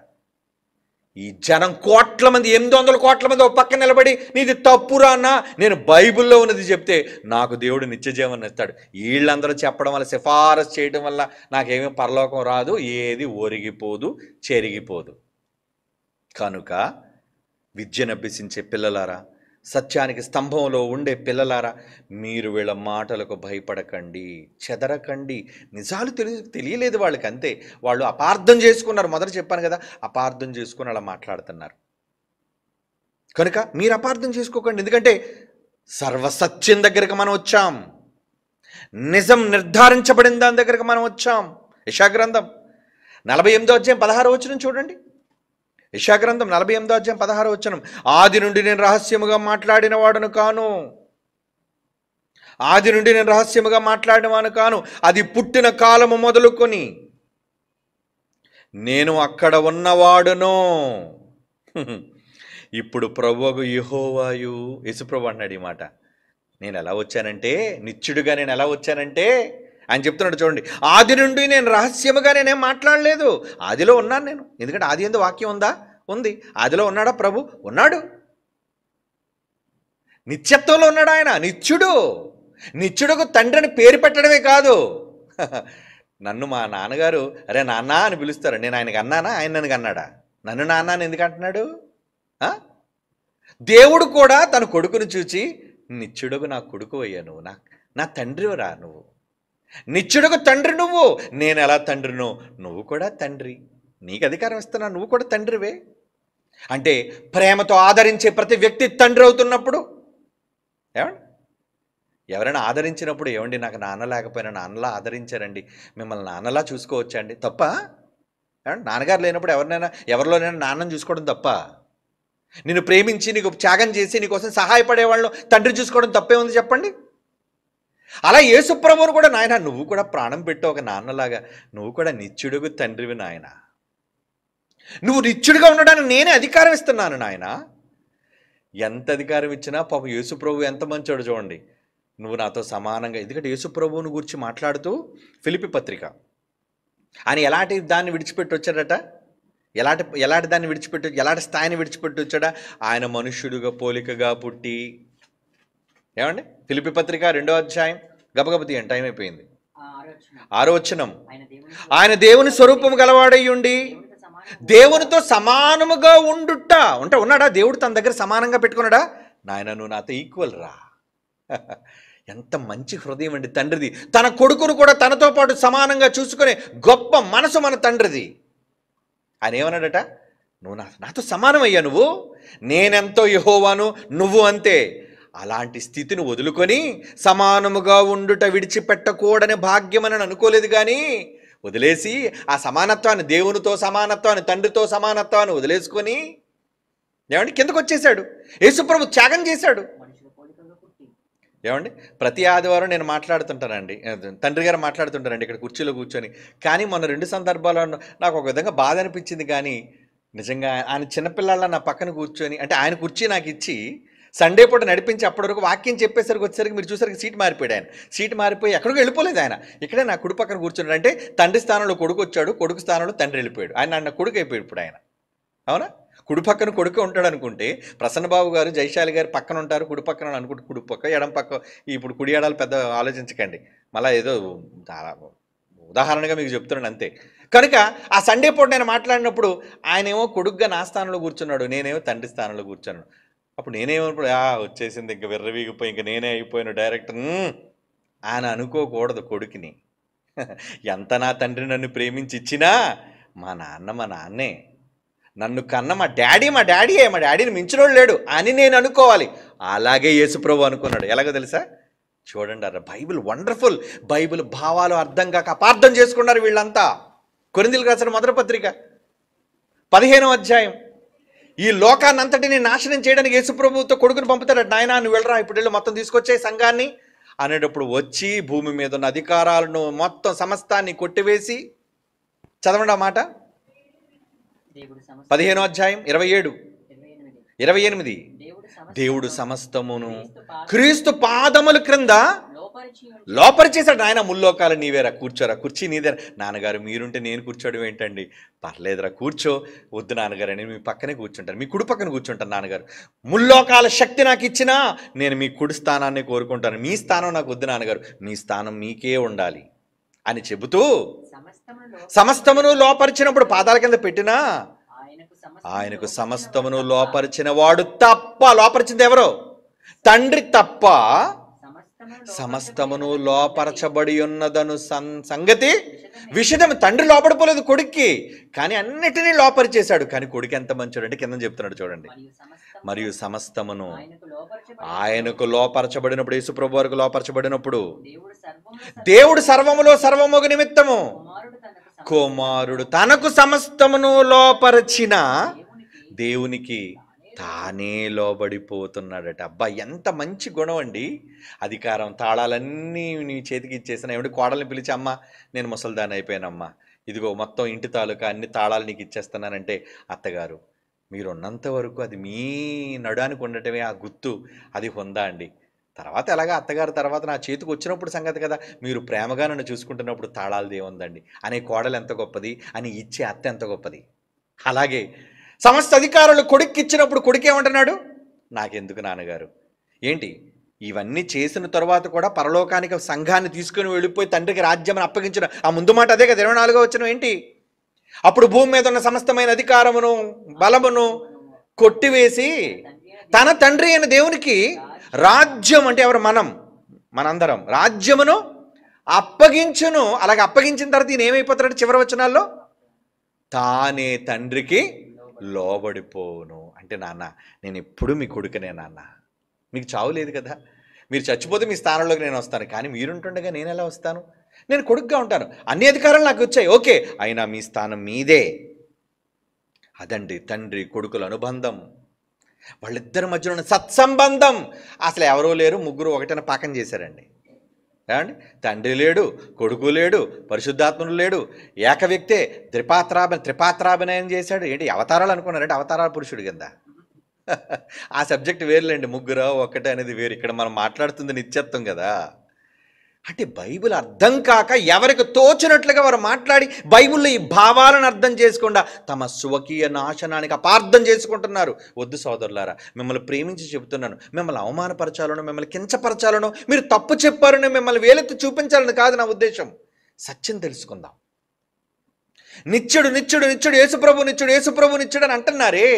ఈ జనం కోట్ల మంది, 800 కోట్ల మంది ఒక పక్కన నిలబడి నీది తప్పురా అన్నా నేను బైబిల్లో ఉన్నది చెప్తే నాకు దేవుడు నిత్య జీవనం ఇస్తాడు. వీళ్ళందరూ చెప్పడం వల్ల, సిఫారసు చేయడం వల్ల నాకేమీ పరలోకం రాదు, ఏది ఒరిగిపోదు, చెరిగిపోదు. కనుక విద్యను అభ్యసించే పిల్లలారా, సత్యానికి స్తంభంలో ఉండే పిల్లలారా, మీరు వీళ్ళ మాటలకు భయపడకండి, చెదరకండి. నిజాలు తెలియలేదు వాళ్ళకి, అంతే. వాళ్ళు అపార్థం చేసుకున్నారు. మొదట చెప్పాను కదా, అపార్థం చేసుకుని అలా మాట్లాడుతున్నారు. కనుక మీరు అపార్థం చేసుకోకండి. ఎందుకంటే సర్వసత్యం దగ్గరకు మనం వచ్చాం, నిజం నిర్ధారించబడిన దాని దగ్గరకు మనం వచ్చాం. యెషయా 48వ అధ్యాయం 16వ వచనం చూడండి. యెషయా 48వ అధ్యాయం 16వ వచనం. ఆది నుండి నేను రహస్యముగా మాట్లాడిన వాడును కాను, ఆది నుండి నేను రహస్యముగా మాట్లాడిన వాడు కాను, అది పుట్టిన కాలము మొదలుకొని నేను అక్కడ ఉన్నవాడును. ఇప్పుడు ప్రభువు యెహోవాయు, యేసుప్రభు అన్నాడు ఈ మాట, నేను ఎలా వచ్చానంటే, నిత్యుడుగా నేను ఎలా వచ్చానంటే ఆయన చెప్తున్నాడు చూడండి, ఆది నుండి నేను రహస్యముగా నేనేం మాట్లాడలేదు, ఆదిలో ఉన్నాను నేను. ఎందుకంటే ఆది యందు వాక్యం ఉందా? ఉంది. ఆదిలో ఉన్నాడా ప్రభు? ఉన్నాడు. నిత్యత్వంలో ఉన్నాడు ఆయన, నిత్యుడు. నిత్యుడుకు తండ్రిని పేరు పెట్టడమే కాదు, నన్ను మా నాన్నగారు అరే నాన్న అని పిలుస్తారు. నేను ఆయనకు అన్నానా? ఆయన నన్ను అన్నాడా? నన్ను నాన్న అని ఎందుకు అంటున్నాడు? దేవుడు కూడా తన కొడుకును చూచి, నిత్యుడుకు నా కొడుకు అయ్యా నువ్వు, నా తండ్రివరా నువ్వు, నిత్యుడుకు తండ్రి నువ్వు. నేను ఎలా తండ్రినో నువ్వు కూడా తండ్రి, నీకు అధికారం ఇస్తున్నా, నువ్వు కూడా తండ్రివే. అంటే ప్రేమతో ఆదరించే ప్రతి వ్యక్తి తండ్రి అవుతున్నప్పుడు, ఏమండి ఎవరైనా ఆదరించినప్పుడు, ఏమండి నాకు నాన్న లేకపోయినా నాన్నలా ఆదరించారండి, మిమ్మల్ని నాన్నలా చూసుకోవచ్చా అండి? తప్ప? ఏమండి నాన్నగారు లేనప్పుడు ఎవరిలోనైనా నాన్నని చూసుకోవడం తప్ప? నిన్ను ప్రేమించి నీకు త్యాగం చేసి నీకోసం సహాయపడే వాళ్ళు తండ్రి చూసుకోవడం తప్పే ఉంది చెప్పండి? అలా యేసుప్రభువును కూడా, నాయన నువ్వు కూడా ప్రాణం పెట్టు ఒక నాన్నలాగా, నువ్వు కూడా నిత్యుడుగు తండ్రివి నాయన, నువ్వు నిత్యుడిగా ఉండడానికి నేనే అధికారం ఇస్తున్నాను నాయన. ఎంత అధికారం ఇచ్చినా పాపం యేసుప్రభు ఎంత మంచోడు చూడండి, నువ్వు నాతో సమానంగా. ఎందుకంటే యేసుప్రభువుని గురించి మాట్లాడుతూ ఫిలిప్పీ పత్రిక, ఆయన ఎలాంటి దాన్ని విడిచిపెట్టి వచ్చాడట, ఎలాంటి దాన్ని విడిచిపెట్టి, ఎలాంటి స్థాయిని విడిచిపెట్టి వచ్చాడా? ఆయన మనుష్యుడుగా పోలికగా పుట్టి, ఏమండి ఫిలిప్పీ పత్రిక 2వ అధ్యాయం, గబగబ తీయండి టైం అయిపోయింది, 6వ వచనం, ఆయన దేవుని స్వరూపము గలవాడై ఉండి దేవునితో సమానముగా ఉన్నాడా? దేవుడు తన దగ్గర సమానంగా పెట్టుకున్నాడా? నాయన నువ్వు నాతో ఈక్వల్ రా. ఎంత మంచి హృదయం అండి తండ్రిది, తన కొడుకును కూడా తనతో పాటు సమానంగా చూసుకునే గొప్ప మనసు మన తండ్రిది. ఆయన ఏమన్నాడట? నువ్వు నాతో సమానమయ్యా, నువ్వు నేనెంతో యెహోవాను, నువ్వు అంతే. అలాంటి స్థితిని వదులుకొని సమానముగా ఉండుట విడిచిపెట్టకూడని భాగ్యమని అనుకోలేదు, కానీ వదిలేసి ఆ సమానత్వాన్ని, దేవునితో సమానత్వాన్ని, తండ్రితో సమానత్వాన్ని వదిలేసుకొని ఏమండి కిందకు వచ్చేసాడు. యేసుప్రభు త్యాగం చేశాడు. ఏమండి ప్రతి ఆదివారం నేను మాట్లాడుతుంటానండి, తండ్రి గారు మాట్లాడుతుంటారండి ఇక్కడ కుర్చీలో కూర్చొని. కానీ మొన్న 2 సందర్భాల్లో నాకు ఒక విధంగా బాధ అనిపించింది. కానీ నిజంగా ఆయన చిన్నపిల్లల నా పక్కన కూర్చొని, అంటే ఆయన కుర్చీ నాకు ఇచ్చి సండే పూట నడిపించి అప్పటి వరకు వాక్యం చెప్పేసరికి వచ్చేసరికి మీరు చూసరికి సీట్ మారిపోయాడు. ఆయన సీట్ మారిపోయి ఎక్కడికి వెళ్ళిపోలేదు, ఆయన ఇక్కడే నా కుడి పక్కన కూర్చున్నాడు. అంటే తండ్రి స్థానంలో కొడుకు వచ్చాడు, కొడుకు స్థానంలో తండ్రి వెళ్ళిపోయాడు. ఆయన నా కొడుకు అయిపోయాడు ఇప్పుడు ఆయన. అవునా? కుడి పక్కన కొడుకు ఉంటాడు అనుకుంటే, ప్రసన్నబాబు గారు జైశాలి గారు పక్కన ఉంటారు, కుడి పక్కన అనుకుంటే కుడి పక్క ఎడం పక్క. ఇప్పుడు కుడి ఎడాలు పెద్ద ఆలోచించకండి, మళ్ళీ ఏదో ఉదాహరణగా మీకు చెప్తున్నాను అంతే. కనుక ఆ సండే పూట నేను మాట్లాడినప్పుడు ఆయనేమో కొడుకుగా నా స్థానంలో కూర్చున్నాడు, నేనేమో తండ్రి స్థానంలో కూర్చున్నాను. అప్పుడు నేనేమన్నప్పుడు వచ్చేసింది, ఇంకా విర్రవీగిపోయి ఇంక నేనే అయిపోయాను డైరెక్టర్. ఆయన అనుకోకూడదు కొడుకుని. ఎంత నా తండ్రి నన్ను ప్రేమించి ఇచ్చినా మా నాన్నే, నన్ను కన్న మా డాడీని మించినోడు లేడు అని నేను అనుకోవాలి. అలాగే యేసుప్రభు అనుకున్నాడు. ఎలాగో తెలుసా? చూడండి అలా బైబిల్ వండర్ఫుల్. బైబిల్ భావాలు అర్థం కాక అపార్థం చేసుకున్నారు వీళ్ళంతా. కొరింథీయులకు రాసిన మొదటి పత్రిక 15వ అధ్యాయం, ఈ లోకాన్ని అంతటిని నాశనం చేయడానికి యేసుప్రభుతో కొడుకుని పంపుతాడు. నాయనా నువ్వు వెళ్ళరా, ఇప్పుడు వెళ్ళి మొత్తం తీసుకొచ్చే సంఘాన్ని అనేటప్పుడు వచ్చి భూమి మీద ఉన్న అధికారాలను మొత్తం సమస్తాన్ని కొట్టివేసి, చదవండి ఆ మాట, 15వ అధ్యాయం 27, 28, దేవుడు సమస్తమును క్రీస్తు పాదముల క్రింద లోపరిచేశాడు. ఆయన ముల్లోకాలు నీవేరా, కూర్చోరా, కుర్చీ నీదేరా. నాన్నగారు మీరుంటే నేను కూర్చోవడం ఏంటండి? పర్లేదురా కూర్చో. వద్దు నాన్నగారు, నేను మీ పక్కనే కూర్చుంటాను, మీ కుడి పక్కన కూర్చుంటాను. నాన్నగారు ముల్లోకాల శక్తి నాకు ఇచ్చినా నేను మీ కుడి స్థానాన్ని కోరుకుంటాను, మీ స్థానం నాకు వద్దు నాన్నగారు, మీ స్థానం మీకే ఉండాలి అని చెబుతూ సమస్తమును లోపరిచినప్పుడు పాదాల కింద పెట్టినా ఆయనకు సమస్తమును లోపరిచిన వాడు తప్ప, లోపరిచింది ఎవరో? తండ్రి తప్ప సమస్తమును లోపరచబడి ఉన్నదను సంగతి విషయం. తండ్రి లోపడిపోలేదు కొడుక్కి, కానీ అన్నిటినీ లోపరిచేశాడు. కానీ కొడుకు ఎంత మంచోడు అంటే కింద చెప్తున్నాడు చూడండి, మరియు సమస్తమును ఆయనకు లోపరచబడినప్పుడు, యేసుప్రభు వారికి లోపరచబడినప్పుడు దేవుడు సర్వములో సర్వముగు నిమిత్తము కుమారుడు తనకు సమస్తమును లోపరచిన దేవునికి తానే లోబడిపోతున్నాడట. అబ్బా ఎంత మంచి గుణం అండి. అధికారం తాళాలన్నీ నీ చేతికి ఇచ్చేసిన ఏమిటి, కోడల్ని పిలిచి అమ్మ నేను ముసలిదాన్ని అయిపోయానమ్మా, ఇదిగో మొత్తం ఇంటి తాలూకా అన్ని తాళాలు నీకు ఇచ్చేస్తున్నానంటే, అత్తగారు మీరు ఉన్నంత వరకు అది మీ నడానికి ఉండటమే ఆ గుర్తు, అది హుందా అండి. తర్వాత ఎలాగా అత్తగారు తర్వాత నా చేతికి వచ్చినప్పుడు సంగతి కదా. మీరు ప్రేమగా నన్ను చూసుకుంటున్నప్పుడు తాళాలది ఏముందండి అనే కోడలు ఎంత గొప్పది, అని ఇచ్చే అత్త ఎంత గొప్పది. అలాగే సమస్త అధికారులు కొడుక్కి ఇచ్చినప్పుడు కొడుకు ఏమంటున్నాడు, నాకెందుకు నాన్నగారు. ఏంటి ఇవన్నీ చేసిన తర్వాత కూడా పరలోకానికి సంఘాన్ని తీసుకుని వెళ్ళిపోయి తండ్రికి రాజ్యం అప్పగించిన ఆ ముందు మాట అదే కదా. 24వ వచనం ఏంటి, అప్పుడు భూమి మీద ఉన్న సమస్తమైన అధికారమును బలమును కొట్టివేసి తన తండ్రి అయిన దేవునికి రాజ్యం, అంటే ఎవరు, మనందరం రాజ్యమును అప్పగించును. అలాగే అప్పగించిన తర్వాత ఈయన ఏమైపోతాడు చివరి వచనాల్లో, తానే తండ్రికి లోబడిపోను. అంటే నాన్న నేను ఎప్పుడు మీ కొడుకునే నాన్న, మీకు చావు లేదు కదా, మీరు చచ్చిపోతే మీ స్థానంలోకి నేను వస్తాను, కానీ మీరుంటుండగా నేను ఎలా వస్తాను, నేను కొడుకుగా ఉంటాను, అన్ని అధికారాలు నాకు వచ్చాయి ఓకే, అయినా మీ స్థానం మీదే. అదండి తండ్రి కొడుకుల అనుబంధం, వాళ్ళిద్దరి మధ్యలో ఉన్న సత్సంబంధం. అసలు ఎవరూ లేరు, ముగ్గురు ఒకటైనా పాకం చేశారండి. ఏమండి, తండ్రి లేడు, కొడుకు లేడు, పరిశుద్ధాత్ముడు లేడు, ఏక వ్యక్తే త్రిపాత్రాభినయం చేశాడు. ఏంటి అవతారాలు అనుకున్నారంటే అవతారాల పురుషుడు కింద. ఆ సబ్జెక్ట్ వేరులేండి, ముగ్గురు ఒక్కటే అనేది వేరు. ఇక్కడ మనం మాట్లాడుతుంది నిత్యత్వం కదా. అంటే బైబిల్ అర్థం కాక ఎవరికి తోచినట్లుగా వారు మాట్లాడి బైబిల్లో ఈ భావాలను అర్థం చేసుకుండా తమ స్వకీయ నాశనానికి అపార్థం చేసుకుంటున్నారు. వద్దు సోదరులారా, మిమ్మల్ని ప్రేమించి చెబుతున్నాను, మిమ్మల్ని అవమానపరచాలను, మిమ్మల్ని కించపరచాలను, మీరు తప్పు చెప్పారని మిమ్మల్ని వేలెత్తి చూపించాలని కాదు నా ఉద్దేశం. సత్యం తెలుసుకుందాం. నిత్యుడు నిత్యుడు నిత్యుడు యేసుప్రభు నిత్యుడు, యేసుప్రభు నిత్యుడు అని అంటున్నారే.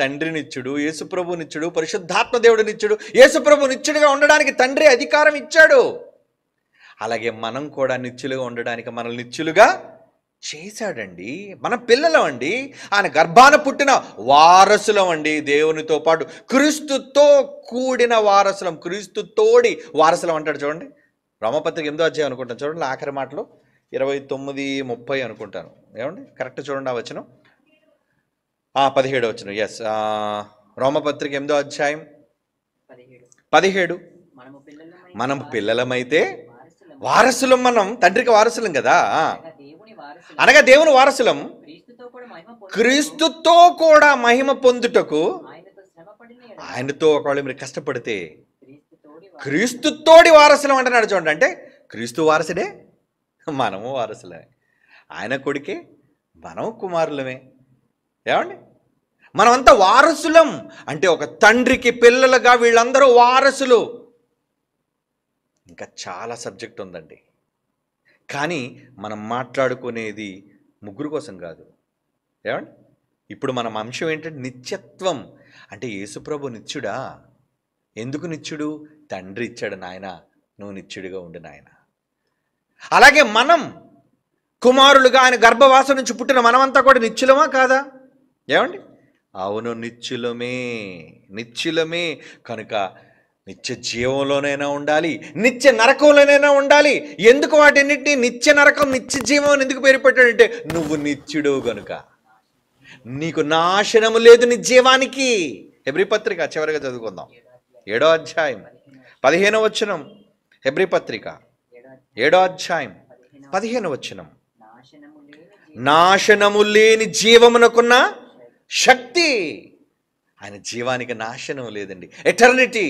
తండ్రి నిత్యుడు, యేసుప్రభు నిత్యుడు, పరిశుద్ధాత్మ దేవుడు నిత్యుడు. యేసుప్రభు నిత్యుడిగా ఉండడానికి తండ్రి అధికారం ఇచ్చాడు. అలాగే మనం కూడా నిత్యులుగా ఉండడానికి మనల్ని నిత్యులుగా చేశాడండి. మన పిల్లలం అండి, ఆయన గర్భాన పుట్టిన వారసులం అండి. దేవునితో పాటు క్రీస్తుతో కూడిన వారసులం, క్రీస్తు తోడి వారసులం అంటాడు చూడండి. రోమపత్రిక 8వ అధ్యాయం అనుకుంటాను చూడండి, ఆఖరి మాటలో 29-30 అనుకుంటాను. ఏమండి కరెక్ట్ చూడండి ఆ వచనం, 17వ వచనం. ఎస్, రోమపత్రిక 8వ అధ్యాయం 17. మనం పిల్లలమైతే వారసులం, మనం తండ్రికి వారసులం కదా. అనగా దేవుని వారసులం, క్రీస్తుతో కూడా మహిమ పొందుటకు ఆయనతో ఒకవేళ మీరు కష్టపడితే క్రీస్తుతోడి వారసులం అంటున్నాడు చూడండి. అంటే క్రీస్తు వారసుడే, మనము వారసులమే. ఆయన కొడుకే, మనం కుమారులమే. ఏమండి, మనమంతా వారసులం. అంటే ఒక తండ్రికి పిల్లలుగా వీళ్ళందరూ వారసులు. ఇంకా చాలా సబ్జెక్ట్ ఉందండి, కానీ మనం మాట్లాడుకునేది ముగ్గురు కోసం కాదు. ఏమండి, ఇప్పుడు మన అంశం ఏంటంటే నిత్యత్వం. అంటే యేసుప్రభు నిత్యుడా? ఎందుకు నిత్యుడు? తండ్రి ఇచ్చాడు, నాయన నువ్వు నిత్యుడిగా ఉండు నాయన. అలాగే మనం కుమారులుగా ఆయన గర్భవాసం నుంచి పుట్టిన మనమంతా కూడా నిత్యులమా కాదా? ఏమండి, అవును నిత్యులమే, నిత్యులమే. కనుక నిత్య జీవంలోనైనా ఉండాలి, నిత్య నరకంలోనైనా ఉండాలి. ఎందుకు వాటిన్నిటినీ నిత్య నరకం నిత్య జీవం అని ఎందుకు పేరు పెట్టాడంటే నువ్వు నిత్యుడు గనుక. నీకు నాశనము లేదు నీ జీవానికి. హెబ్రీ పత్రిక చివరిగా చదువుకుందాం, 7వ అధ్యాయం 15వ వచనం. హెబ్రీ పత్రిక 7వ అధ్యాయం 15వ వచనం. నాశనము లేని జీవమునకున్న శక్తి. ఆయన జీవానికి నాశనం లేదండి. ఎటర్నిటీ,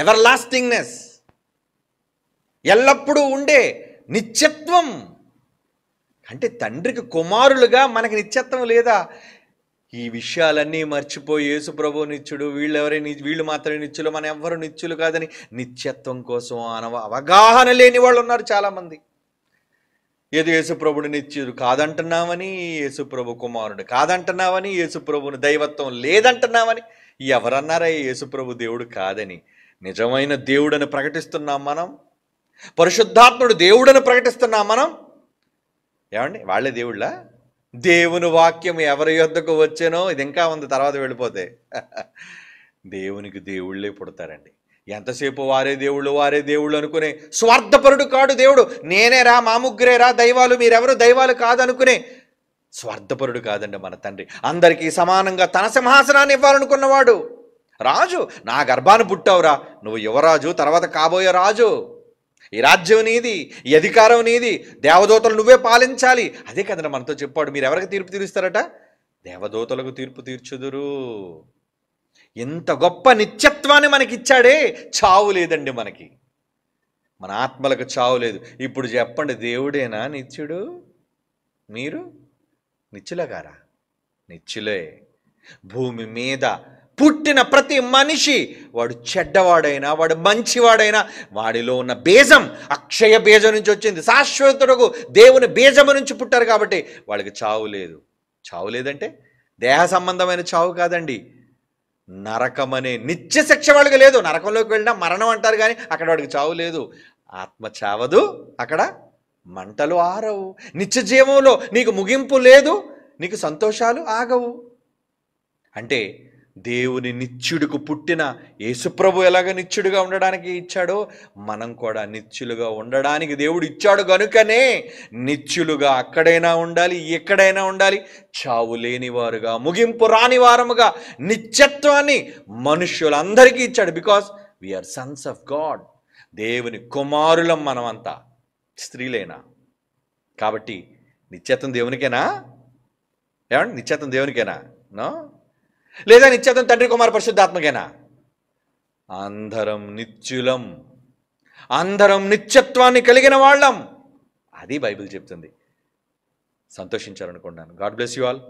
ఎవర్ లాస్టింగ్నెస్, ఎల్లప్పుడూ ఉండే నిత్యత్వం. అంటే తండ్రికి కుమారులుగా మనకి నిత్యత్వం లేదా? ఈ విషయాలన్నీ మర్చిపోయి యేసుప్రభు నిత్యుడు, వీళ్ళు మాత్రమే నిత్యులు, మన ఎవ్వరు నిత్యులు కాదని నిత్యత్వం కోసం అవగాహన లేని వాళ్ళు ఉన్నారు చాలామంది. ఏదో యేసుప్రభుడు నిత్యుడు కాదంటున్నామని, యేసుప్రభు కుమారుడు కాదంటున్నామని, యేసుప్రభుని దైవత్వం లేదంటున్నామని. ఎవరన్నారా యేసుప్రభు దేవుడు కాదని? నిజమైన దేవుడని ప్రకటిస్తున్నాం మనం, పరిశుద్ధాత్ముడు దేవుడని ప్రకటిస్తున్నాం మనం. ఏమండి, వాళ్ళే దేవుళ్ళా? దేవుని వాక్యం ఎవరి యొద్దకు వచ్చానో ఇది ఇంకా ఉంది, తర్వాత వెళ్ళిపోతే దేవునికి దేవుళ్ళే పుడతారండి. ఎంతసేపు వారే దేవుళ్ళు అనుకునే స్వార్థపరుడు కాడు దేవుడు. నేనేరా, మా ముగ్గురేరా దైవాలు, మీరెవరు దైవాలు కాదనుకునే స్వార్థపరుడు కాదండి మన తండ్రి. అందరికీ సమానంగా తన సింహాసనాన్ని ఇవ్వాలనుకున్నవాడు. రాజు, నా గర్భాన్ని పుట్టావురా, నువ్వు యువరాజు, తర్వాత కాబోయే రాజు, ఈ రాజ్యం నీది, ఈ అధికారం నీది, దేవదూతలు నువ్వే పాలించాలి. అదే కదండి మనతో చెప్పాడు. మీరు ఎవరికి తీర్పు తీరుస్తారట? దేవదూతలకు తీర్పు తీర్చుదురు. ఎంత గొప్ప నిత్యత్వాన్ని మనకిచ్చాడే, చావు లేదండి మనకి. మన ఆత్మలకు చావు లేదు. ఇప్పుడు చెప్పండి, దేవుడేనా నిత్యుడు? మీరు నిత్యులే గారా? నిత్యులే. భూమి మీద పుట్టిన ప్రతి మనిషి, వాడు చెడ్డవాడైనా వాడు మంచివాడైనా, వాడిలో ఉన్న బీజం అక్షయ బీజం నుంచి వచ్చింది. శాశ్వతుడుకు దేవుని బీజము నుంచి పుట్టారు కాబట్టి వాళ్ళకి చావు లేదు. చావు లేదంటే దేహ సంబంధమైన చావు కాదండి, నరకమనే నిత్య శిక్ష వాళ్ళకి లేదు. నరకంలోకి వెళ్ళినా మరణం అంటారు కానీ అక్కడ వాడికి చావు లేదు. ఆత్మ చావదు, అక్కడ మంటలు ఆరవు. నిత్య జీవంలో నీకు ముగింపు లేదు, నీకు సంతోషాలు ఆగవు. అంటే దేవుని నిత్యుడికి పుట్టిన యేసుప్రభు ఎలాగ నిత్యుడిగా ఉండడానికి ఇచ్చాడో, మనం కూడా నిత్యులుగా ఉండడానికి దేవుడు ఇచ్చాడు. కనుకనే నిత్యులుగా అక్కడైనా ఉండాలి, ఎక్కడైనా ఉండాలి, చావు లేనివారుగా, ముగింపు రాని వారముగా నిత్యత్వాన్ని మనుష్యులందరికీ ఇచ్చాడు. Because we are sons of God. దేవుని కుమారులం మనమంతా, స్త్రీలేనా. కాబట్టి నిత్యత్వం దేవునికేనా? ఏమండి, నిత్యత్వం దేవునికేనా? నో. లేదా నిత్యత్వం తండ్రి కుమార పరిశుద్ధాత్మకేనా? అందరం నిత్యులం, అందరం నిత్యత్వాన్ని కలిగిన వాళ్ళం. అది బైబిల్ చెప్తుంది. సంతోషించాలనుకున్నాను. God bless you all.